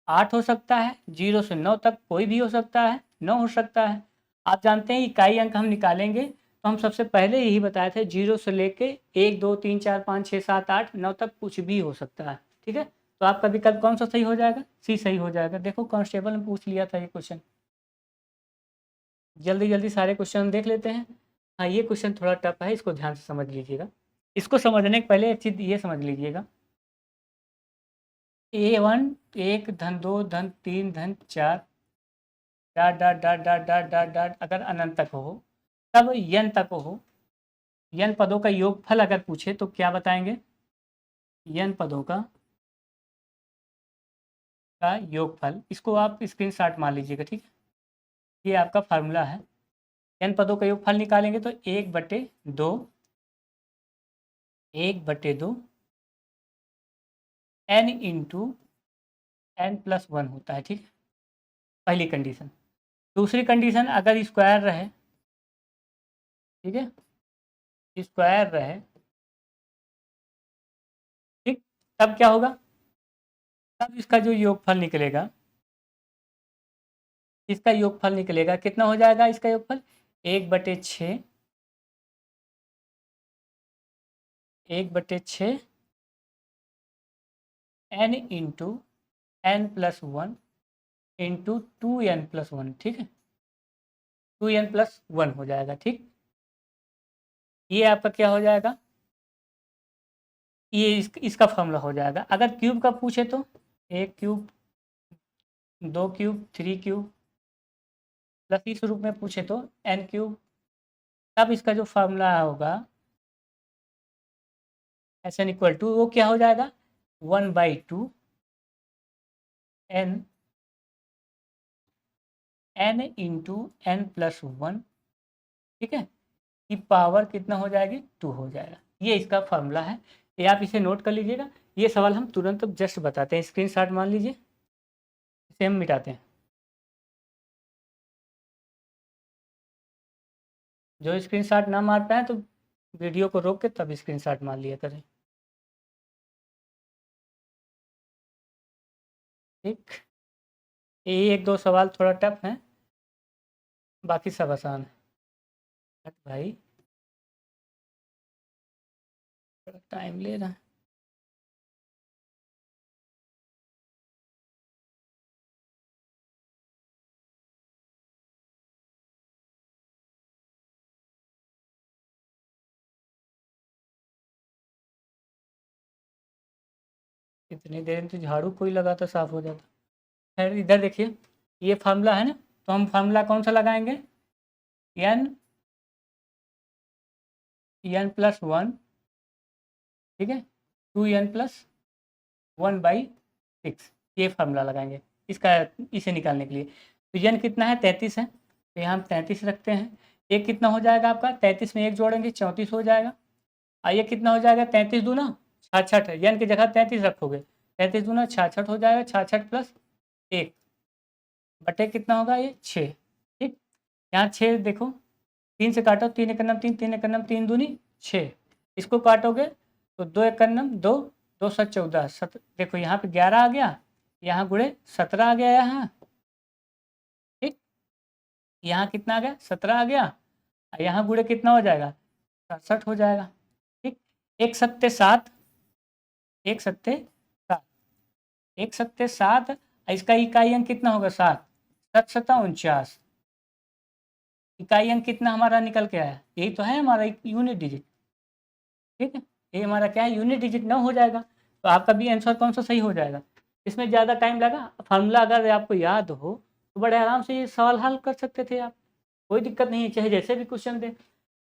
Speaker 1: 8 हो सकता है, 0 से 9 तक कोई भी हो सकता है, 9 हो सकता है। आप जानते हैं इकाई अंक हम निकालेंगे तो हम सबसे पहले यही बताए थे, 0 से लेके 1 2 3 4 5 6 7 8 9 तक कुछ भी हो सकता है, ठीक है। तो आपका विकल्प कौन सा सही हो जाएगा, सी सही हो जाएगा। देखो कांस्टेबल में पूछ लिया था ये क्वेश्चन। जल्दी जल्दी सारे क्वेश्चन देख लेते हैं। हाँ ये क्वेश्चन थोड़ा टफ है, इसको ध्यान से समझ लीजिएगा। इसको समझने के पहले एक चीज़ ये समझ लीजिएगा, A1 1 धन 2 धन 3 धन 4 dot dot dot dot dot dot dot अगर अनंत तक हो, तब यन तक हो, यन पदों का योगफल अगर पूछे तो क्या बताएंगे, यन पदों का योगफल, इसको आप स्क्रीनशॉट मार लीजिएगा, ठीक है। ये आपका फार्मूला है, एन पदों का योगफल निकालेंगे तो 1/2, 1/2 n इंटू n+1 होता है, ठीक है, पहली कंडीशन। दूसरी कंडीशन अगर स्क्वायर रहे, ठीक है, स्क्वायर रहे, ठीक, तब क्या होगा, तब इसका जो योगफल निकलेगा, इसका योगफल निकलेगा कितना हो जाएगा, इसका योगफल 1/6, 1/6 n into n+1 into 2n+1, ठीक है, 2n+1 हो जाएगा, ठीक। ये आपका क्या हो जाएगा, ये इसका फॉर्मूला हो जाएगा। अगर क्यूब का पूछे तो 1 क्यूब, 2 क्यूब, 3 क्यूब, प्लस इस रूप में पूछे तो n क्यूब, तब इसका जो फार्मूला होगा SN इक्वल टू वो क्या हो जाएगा 1/2 n n इंटू n+1, ठीक है, की पावर कितना हो जाएगी 2 हो जाएगा। ये इसका फार्मूला है, ये आप इसे नोट कर लीजिएगा। ये सवाल हम तुरंत जस्ट बताते हैं, स्क्रीनशॉट मान लीजिए, इसे हम मिटाते हैं। जो स्क्रीनशॉट ना मार पाए तो वीडियो को रोक के तब स्क्रीनशॉट मार लिया करें। ठीक, यही एक दो सवाल थोड़ा टफ है, बाकी सब आसान है। हट भाई, थोड़ा टाइम ले रहा है। इतनी देर में तो झाड़ू कोई लगाता साफ हो जाता। खैर इधर देखिए, ये फार्मूला है ना, तो हम फार्मूला कौन सा लगाएंगे, एन प्लस वन, ठीक है, 2n प्लस 1/6, ये फार्मूला लगाएंगे इसका, इसे निकालने के लिए। तो n कितना है, 33 है, तो यहाँ हम 33 रखते हैं। एक कितना हो जाएगा आपका, 33 में एक जोड़ेंगे 34 हो जाएगा। और ये कितना हो जाएगा, 33 दूना 66 है, n की जगह 33 रखोगे, 33 दूना 66 हो जाएगा, 66 प्लस 1 बटे कितना होगा ये 6। ठीक, यहाँ 6 देखो, 3 से काटो, 3 एक नम 3, 3 एक नम 3 दूनी 6, इसको काटोगे तो 2 एक नम 2, 2 7 14, देखो यहाँ पे 11 आ गया, यहाँ गुड़े 17 आ गया यहाँ। ठीक, यहाँ कितना आ गया, 17 आ गया, यहाँ गुड़े कितना हो जाएगा, 67 हो जाएगा। ठीक, एक सत्ते 7, एक सत्ते 7, एक सत्ते 7, इसका इकाई अंक कितना होगा 7, 7 सत्ता 49, इकाई अंक कितना हमारा निकल के आया, यही तो है हमारा यूनिट डिजिट। ठीक है, ये हमारा क्या है, यूनिट डिजिट 9 हो जाएगा, तो आपका भी आंसर कौन सा सही हो जाएगा। इसमें ज़्यादा टाइम लगा, फार्मूला अगर आपको याद हो तो बड़े आराम से ये सवाल हल कर सकते थे आप, कोई दिक्कत नहीं है, चाहे जैसे भी क्वेश्चन दें।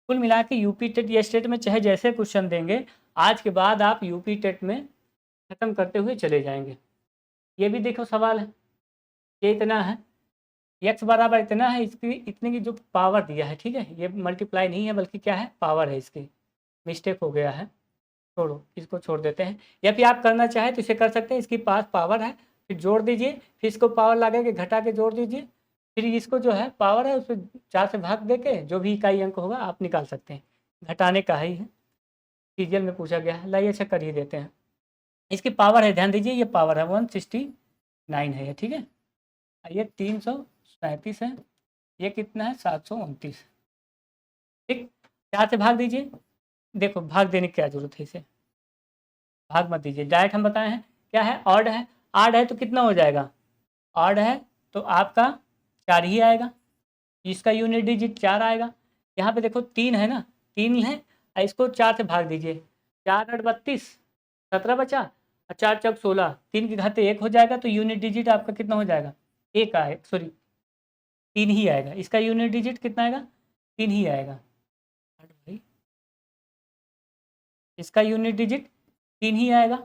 Speaker 1: कुल मिला के यूपी टेट या स्टेट में चाहे जैसे क्वेश्चन देंगे, आज के बाद आप यूपी टेट में ख़त्म करते हुए चले जाएंगे। ये भी देखो सवाल है, ये इतना है, x बराबर इतना है, इसकी इतने की जो पावर दिया है, ठीक है, ये मल्टीप्लाई नहीं है बल्कि क्या है, पावर है, इसकी मिस्टेक हो गया है, छोड़ो इसको, छोड़ देते हैं। या फिर आप करना चाहें तो इसे कर सकते हैं, इसकी पास पावर है, फिर जोड़ दीजिए, फिर इसको पावर लगा के घटा के जोड़ दीजिए, फिर इसको जो है पावर है उसको 4 से भाग दे के जो भी इकाई अंक होगा आप निकाल सकते हैं, घटाने का ही है, सीरियल में पूछा गया है। लाइए अच्छा कर ही देते हैं, इसकी पावर है, ध्यान दीजिए ये पावर है 169 है ये, ठीक है, ये 337 है, ये कितना है 729। ठीक, 4 से भाग दीजिए, देखो भाग देने की क्या जरूरत है, इसे भाग मत दीजिए, डायरेक्ट हम बताए हैं क्या है, ऑड है, ऑड है तो कितना हो जाएगा, ऑड है तो आपका 4 ही आएगा, इसका यूनिट डिजिट 4 आएगा। यहाँ पे देखो 3 है ना, 3 है, इसको 4 से भाग दीजिए, 4 8 32, 17 बचा, और 4 चौक 16, 3 की घाते 1 हो जाएगा, तो यूनिट डिजिट आपका कितना हो जाएगा, 1 आए, सॉरी 3 ही आएगा, इसका यूनिट डिजिट कितना आएगा, 3 ही आएगा, इसका यूनिट डिजिट 3 ही आएगा।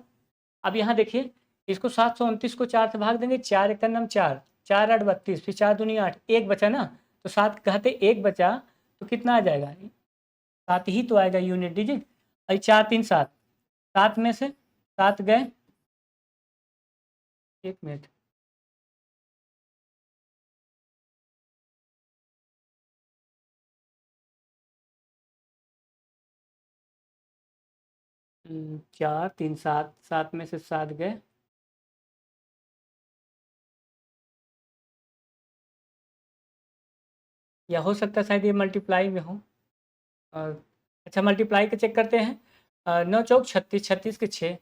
Speaker 1: अब यहाँ देखिए, इसको 729 को 4 से भाग देंगे, 4 एक नम 4, 4 8 32, फिर 4 दूनी 8, 1 बचा ना, तो 7 घाते 1 बचा, तो कितना आ जाएगा, 7 ही तो आएगा यूनिट डिजिट। और 4 3 7, 7 में से 7 गए, 1 मिनट, चार 3 7, 7 में से 7 गए, या हो सकता है शायद ये मल्टीप्लाई में हो, और अच्छा मल्टीप्लाई का चेक करते हैं, 9 चौक 36, 36 के 6,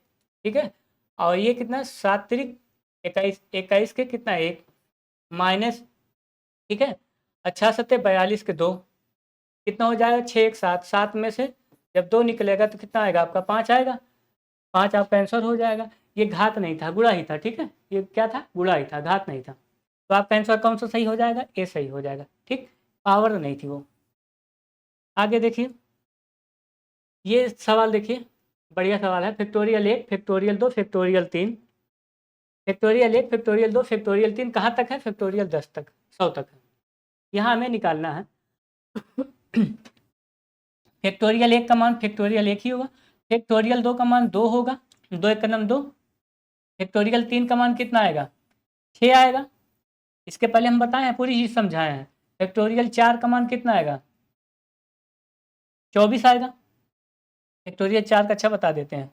Speaker 1: ठीक है, और ये कितना 7 तिरिक 21, 21 के कितना 1 माइनस, ठीक है, अच्छा 7 42 के 2, कितना हो जाएगा 6 1 7, 7 में से जब 2 निकलेगा तो कितना आएगा आपका 5 आएगा, 5 आपका आंसर हो जाएगा। ये घात नहीं था, गुणा ही था, ठीक है, ये क्या था, गुणा ही था, घात नहीं था, तो आपका आंसर कौन सा सही हो जाएगा, ए सही हो जाएगा। ठीक, पावर नहीं थी वो। आगे देखिए, ये सवाल देखिए, बढ़िया सवाल है, factorial 1 factorial 2 factorial 3, factorial 1 factorial 2 factorial 3 कहाँ तक है, फैक्टोरियल 10 तक, 100 तक है, यहाँ हमें निकालना है। फैक्टोरियल 1 का मान फैक्टोरियल 1 ही होगा, फैक्टोरियल 2 का मान 2 होगा, 2 एक नम 2, फैक्टोरियल 3 का मान कितना आएगा 6 आएगा, इसके पहले हम बताए हैं, पूरी चीज़ समझाए हैं। फैक्टोरियल 4 का मान कितना आएगा 24 आएगा, फैक्टोरियल 4 का अच्छा बता देते हैं,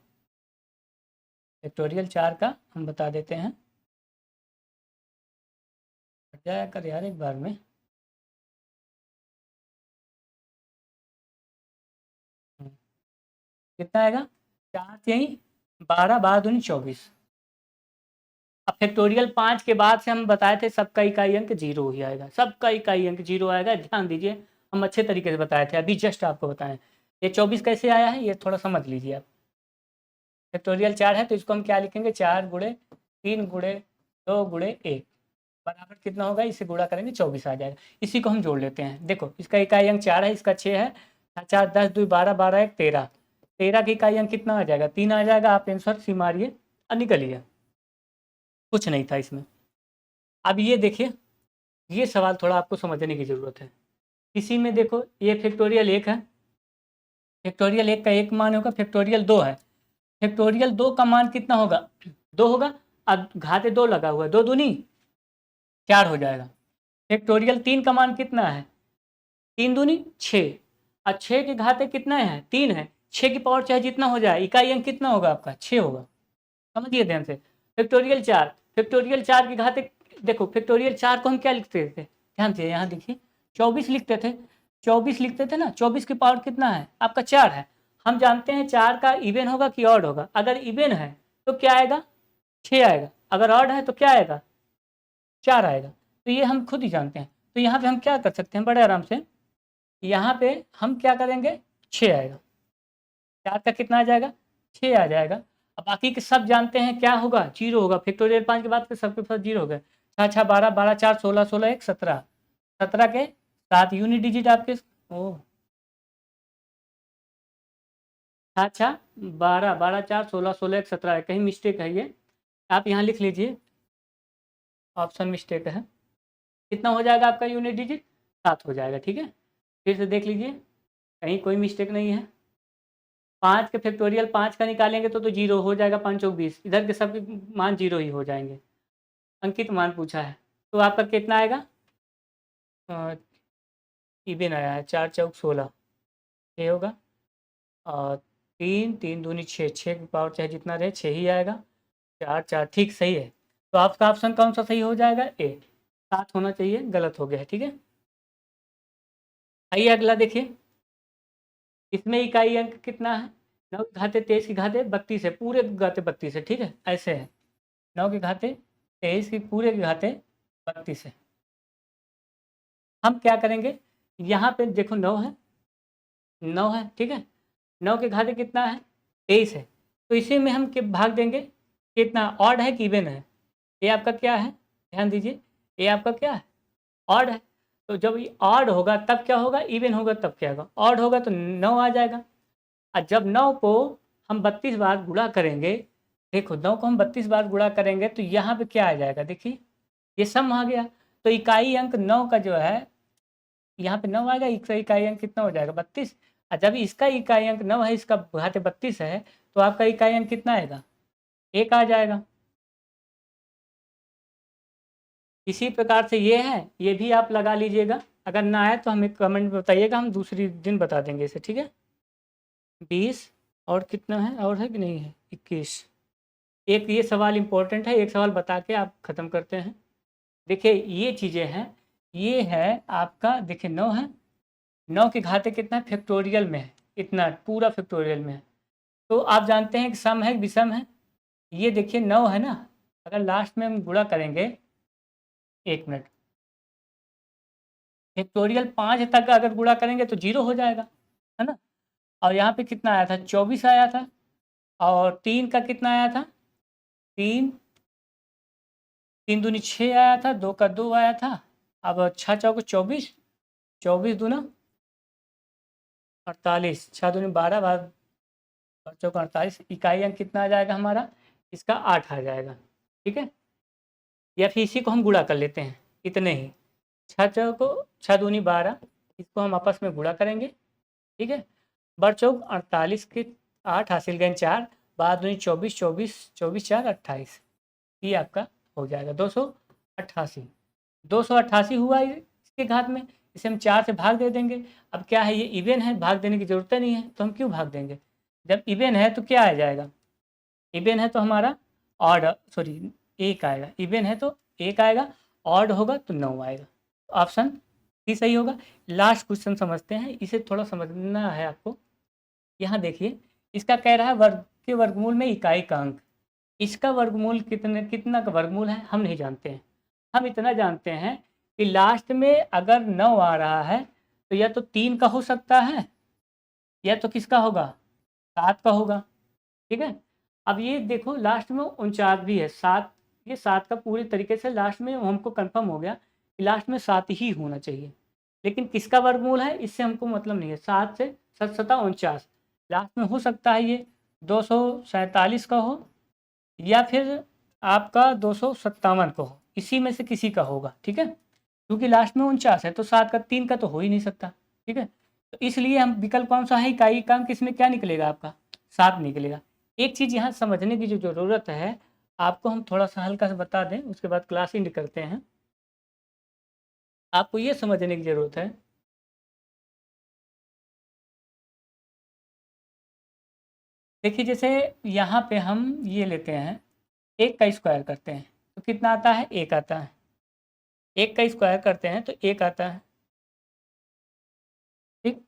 Speaker 1: फैक्टोरियल 4 का हम बता देते हैं। हट जाया कर यार एक बार में। कितना आएगा? 4 यही 12, 12 दूनी 24। अब फैक्टोरियल 5 के बाद से हम बताए थे सबका इकाई अंक 0 ही आएगा, सबका इकाई अंक 0 आएगा, ध्यान दीजिए। हम अच्छे तरीके से बताए थे, अभी जस्ट आपको बताएं। ये 24 कैसे आया है ये थोड़ा समझ लीजिए आप। फैक्टोरियल 4 है तो इसको हम क्या लिखेंगे, 4 गुणे 3 गुणे 2 गुणे 1 बराबर कितना होगा, इसे गुणा करेंगे 24 आ जाएगा। इसी को हम जोड़ लेते हैं। देखो इसका इकाई अंक 4 है, इसका 6 है, 4 10 2 12, 12 1 13, 13 की इकाई अंक कितना आ जाएगा, 3 आ जाएगा। आप आंसर सी मारिए और निकलिए, कुछ नहीं था इसमें। अब ये देखिए, ये सवाल थोड़ा आपको समझने की ज़रूरत है। इसी में देखो ये फैक्टोरियल 1 है, फैक्टोरियल 1 का एक मान होगा, फैक्टोरियल 2 है, फैक्टोरियल 2 का मान कितना होगा, 2 होगा। अब घाते 2 लगा हुआ है, 2 दूनी 4 हो जाएगा। फैक्टोरियल 3 का मान कितना है, 3 दूनी 6, और 6 के घाते कितना है, 3 है। 6 की पावर चाहे जितना हो जाए, इकाई अंक कितना होगा आपका, 6 होगा। समझिए ध्यान से। फैक्टोरियल 4, फैक्टोरियल 4 के घाते, देखो फैक्टोरियल 4 को हम क्या लिखते थे, ध्यान से यहाँ देखिए, 24 लिखते थे, 24 लिखते थे ना। 24 की पावर कितना है आपका, 4 है। हम जानते हैं 4 का इवन होगा कि ऑड होगा, अगर इवन है तो क्या आएगा, 6 आएगा, अगर ऑड है तो क्या आएगा, 4 आएगा। तो ये हम खुद ही जानते हैं। तो यहाँ पे हम क्या कर सकते हैं बड़े आराम से, यहाँ पे हम क्या करेंगे, 6 आएगा, 4 का कितना आ जाएगा, 6 आ जाएगा। अब बाकी के सब जानते हैं क्या होगा, 0 होगा। फैक्टोरियल 5 के बाद के सबके पास 0 हो गए। 6 6 12, 12 4 16, 16 1 17, 17 के 7 यूनिट डिजिट आपके। ओ 6 6 12, 12 4 16, 16 1 17 है, कहीं मिस्टेक है ये, आप यहाँ लिख लीजिए, ऑप्शन मिस्टेक है। कितना हो जाएगा आपका यूनिट डिजिट, 7 हो जाएगा, ठीक है। फिर से देख लीजिए, कहीं कोई मिस्टेक नहीं है। 5 के फैक्टोरियल 5 का निकालेंगे तो 0 हो जाएगा, 5 चौक 20, इधर के सब मान 0 ही हो जाएंगे। अंकित मान पूछा है, तो आपका कितना आएगा, इवन आया है, 4 चौक 16, 6 होगा, और 3 3 दूनी 6, 6 की पावर चाहे जितना रहे 6 ही आएगा। 4 4 ठीक सही है। तो आपका ऑप्शन कौन सा सही हो जाएगा, ए, 7 होना चाहिए, गलत हो गया है, ठीक है। आइए अगला देखिए, इसमें इकाई अंक कितना है, 9 के घाते 23 की घाते 32 है, पूरे के घाते 32 है, ठीक है, ऐसे है। 9 के घाते 23 की पूरे के घाते 32 है। हम क्या करेंगे, यहाँ पे देखो 9 है, 9 है, ठीक है। 9 के घाते कितना है, 23 है, तो इसी में हम भाग देंगे, कितना ऑड है कि इवन है, ये आपका क्या है, ध्यान दीजिए, ये आपका क्या है, ऑड है। तो जब ये ऑड होगा तब क्या होगा, इवन होगा तब क्या होगा, ऑड होगा तो 9 आ जाएगा। और जब 9 को हम 32 बार गुणा करेंगे, देखो 9 को हम 32 बार गुणा करेंगे तो यहाँ पे क्या आ जाएगा, देखिए ये सम आ गया। तो इकाई अंक 9 का जो है, यहाँ पे 9 आएगा, इसका इकाई अंक कितना हो जाएगा, 32। और जब इसका इकाई अंक 9 है, इसका घाते 32 है, तो आपका इकाई अंक कितना आएगा, 1 आ जाएगा। इसी प्रकार से ये है, ये भी आप लगा लीजिएगा। अगर ना आए तो हमें कमेंट में बताइएगा, हम दूसरी दिन बता देंगे इसे, ठीक है। 20 और कितना है, और है कि नहीं है, 21। एक ये सवाल इम्पोर्टेंट है, एक सवाल बता के आप ख़त्म करते हैं। देखिए ये चीज़ें हैं, ये है आपका, देखिए 9 है, 9 के घाते कितना है, फैक्टोरियल में है, इतना पूरा फैक्टोरियल में है। तो आप जानते हैं कि सम है विषम है, ये देखिए 9 है ना, अगर लास्ट में हम गुणा करेंगे, 1 मिनट, फैक्टोरियल 5 तक अगर गुणा करेंगे तो 0 हो जाएगा, है ना। और यहाँ पे कितना आया था, 24 आया था, और 3 का कितना आया था, 3 3 दूनी 6 आया था, 2 का 2 आया था। अब 6 चौको 24, 24 दूना 48, 6 दूनी 12, 12 चौको 48, इकाई अंक कितना आ जाएगा हमारा, इसका 8 आ जाएगा, ठीक है। या फिर इसी को हम गुणा कर लेते हैं, इतने ही, 6 चौको 6 दूनी 12, इसको हम आपस में गुणा करेंगे, ठीक है। बर चौक 48 के 8 हासिल गए 4, 12 दूनी 24, 24 24 4 28, ये आपका हो जाएगा 288। 288 हुआ इसके घात में, इसे हम 4 से भाग दे देंगे। अब क्या है, ये इवन है, भाग देने की ज़रूरत नहीं है, तो हम क्यों भाग देंगे, जब इवन है तो क्या आ जाएगा, इवन है तो हमारा ऑड, सॉरी एक आएगा, इवन है तो एक आएगा, ऑड होगा तो 9 आएगा। ऑप्शन सी सही होगा। लास्ट क्वेश्चन समझते हैं, इसे थोड़ा समझना है आपको। यहाँ देखिए, इसका कह रहा है वर्ग के वर्गमूल में इकाई का अंक। इसका वर्गमूल कितना का वर्गमूल है हम नहीं जानते हैं। हम इतना जानते हैं कि लास्ट में अगर 9 आ रहा है तो या तो 3 का हो सकता है, या तो किसका होगा, 7 का होगा। ठीक है। अब ये देखो लास्ट में 49 भी है, 7, ये 7 का पूरे तरीके से लास्ट में हमको कंफर्म हो गया कि लास्ट में 7 ही होना चाहिए। लेकिन किसका वर्गमूल है इससे हमको मतलब नहीं है। 7 से 7 सता 49, लास्ट में हो सकता है ये 247 का हो या फिर आपका 257 का हो, इसी में से किसी का होगा। ठीक है, क्योंकि लास्ट में 49 है तो 7 का 3 का तो हो ही नहीं सकता। ठीक है, तो इसलिए हम विकल्प कौन सा है, इकाई का अंक इसमें क्या निकलेगा आपका, 7 निकलेगा। एक चीज़ यहाँ समझने की जो ज़रूरत है, आपको हम थोड़ा सा हल्का सा बता दें, उसके बाद क्लास एंड करते हैं। आपको ये समझने की ज़रूरत है, देखिए जैसे यहाँ पे हम ये लेते हैं, एक का स्क्वायर करते हैं तो कितना आता है, एक आता है। एक का स्क्वायर करते हैं तो एक आता है। ठीक,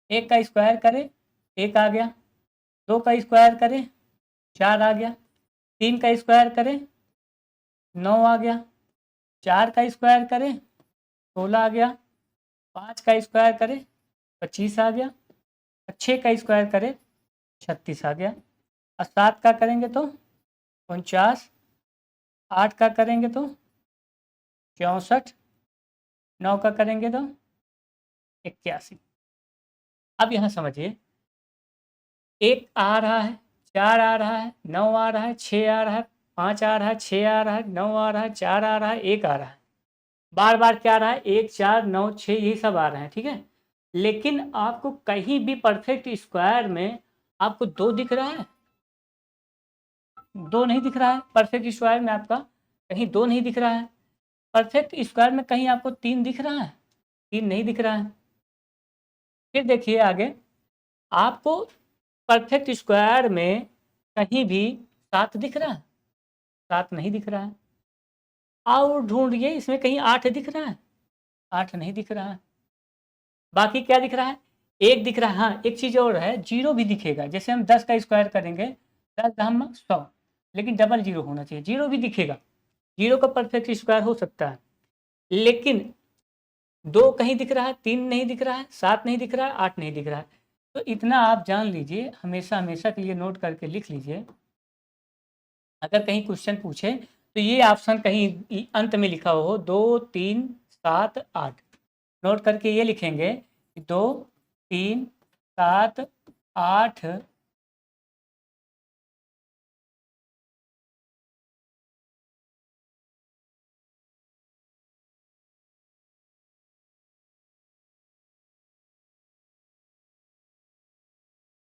Speaker 1: एक का स्क्वायर करें एक आ गया, दो का स्क्वायर करें 4 आ गया, तीन का स्क्वायर करें 9 आ गया, चार का स्क्वायर करें 16 आ गया, पाँच का स्क्वायर करें 25 आ गया, और छः का स्क्वायर करें 36 आ गया, और सात का करेंगे तो 49, आठ का करेंगे तो 64, नौ का करेंगे तो 81। अब यहाँ समझिए, एक आ रहा है, चार आ रहा है, नौ आ रहा है, छः आ रहा है, पाँच आ रहा है, छः आ रहा है, नौ आ रहा है, चार आ रहा है, एक आ रहा है। बार बार क्या आ रहा है, एक, चार, नौ, छः, यही सब आ रहे हैं। ठीक है, लेकिन आपको कहीं भी परफेक्ट स्क्वायर में आपको दो दिख रहा है, दो नहीं दिख रहा है। परफेक्ट स्क्वायर में आपका कहीं दो नहीं दिख रहा है। परफेक्ट स्क्वायर में कहीं आपको तीन दिख रहा है, तीन नहीं दिख रहा है। फिर देखिए आगे, आपको परफेक्ट स्क्वायर में कहीं भी सात दिख रहा है, सात नहीं दिख रहा है। और ढूंढिए इसमें कहीं आठ दिख रहा है, आठ नहीं दिख रहा है। बाकी क्या दिख रहा है, एक दिख रहा है। हाँ, एक चीज़ और है, जीरो भी दिखेगा। जैसे हम 10 का स्क्वायर करेंगे, 10 हम 100, लेकिन डबल जीरो होना चाहिए, जीरो भी दिखेगा। जीरो का परफेक्ट स्क्वायर हो सकता है, लेकिन दो कहीं दिख रहा है, तीन नहीं दिख रहा है, सात नहीं दिख रहा है, आठ नहीं दिख रहा है। तो इतना आप जान लीजिए, हमेशा हमेशा के लिए नोट करके लिख लीजिए। अगर कहीं क्वेश्चन पूछे तो ये ऑप्शन कहीं अंत में लिखा हो, 2, 3, 7, 8, नोट करके ये लिखेंगे कि 2, 3, 7, 8,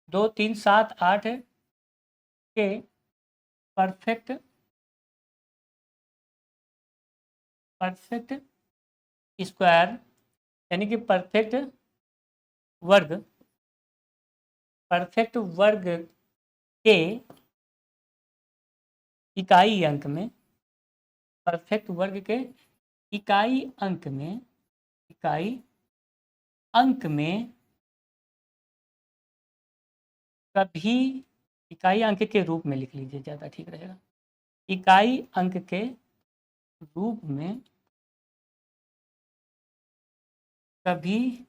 Speaker 1: 2, 3, 7, 8 के परफेक्ट परफेक्ट स्क्वायर, यानी कि वर्ग परफेक्ट वर्ग के इकाई अंक में, परफेक्ट वर्ग के इकाई अंक में, इकाई अंक में कभी, इकाई अंक के रूप में लिख लीजिए, ज़्यादा ठीक रहेगा। इकाई अंक के रूप में कभी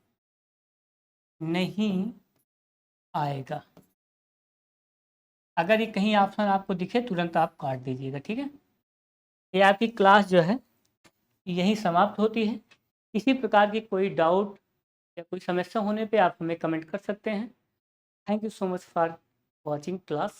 Speaker 1: नहीं आएगा। अगर ये कहीं ऑप्शन आपको दिखे तुरंत आप काट दीजिएगा। ठीक है, ये आपकी क्लास जो है यही समाप्त होती है। इसी प्रकार की कोई डाउट या कोई समस्या होने पे आप हमें कमेंट कर सकते हैं। Thank you so much for watching class.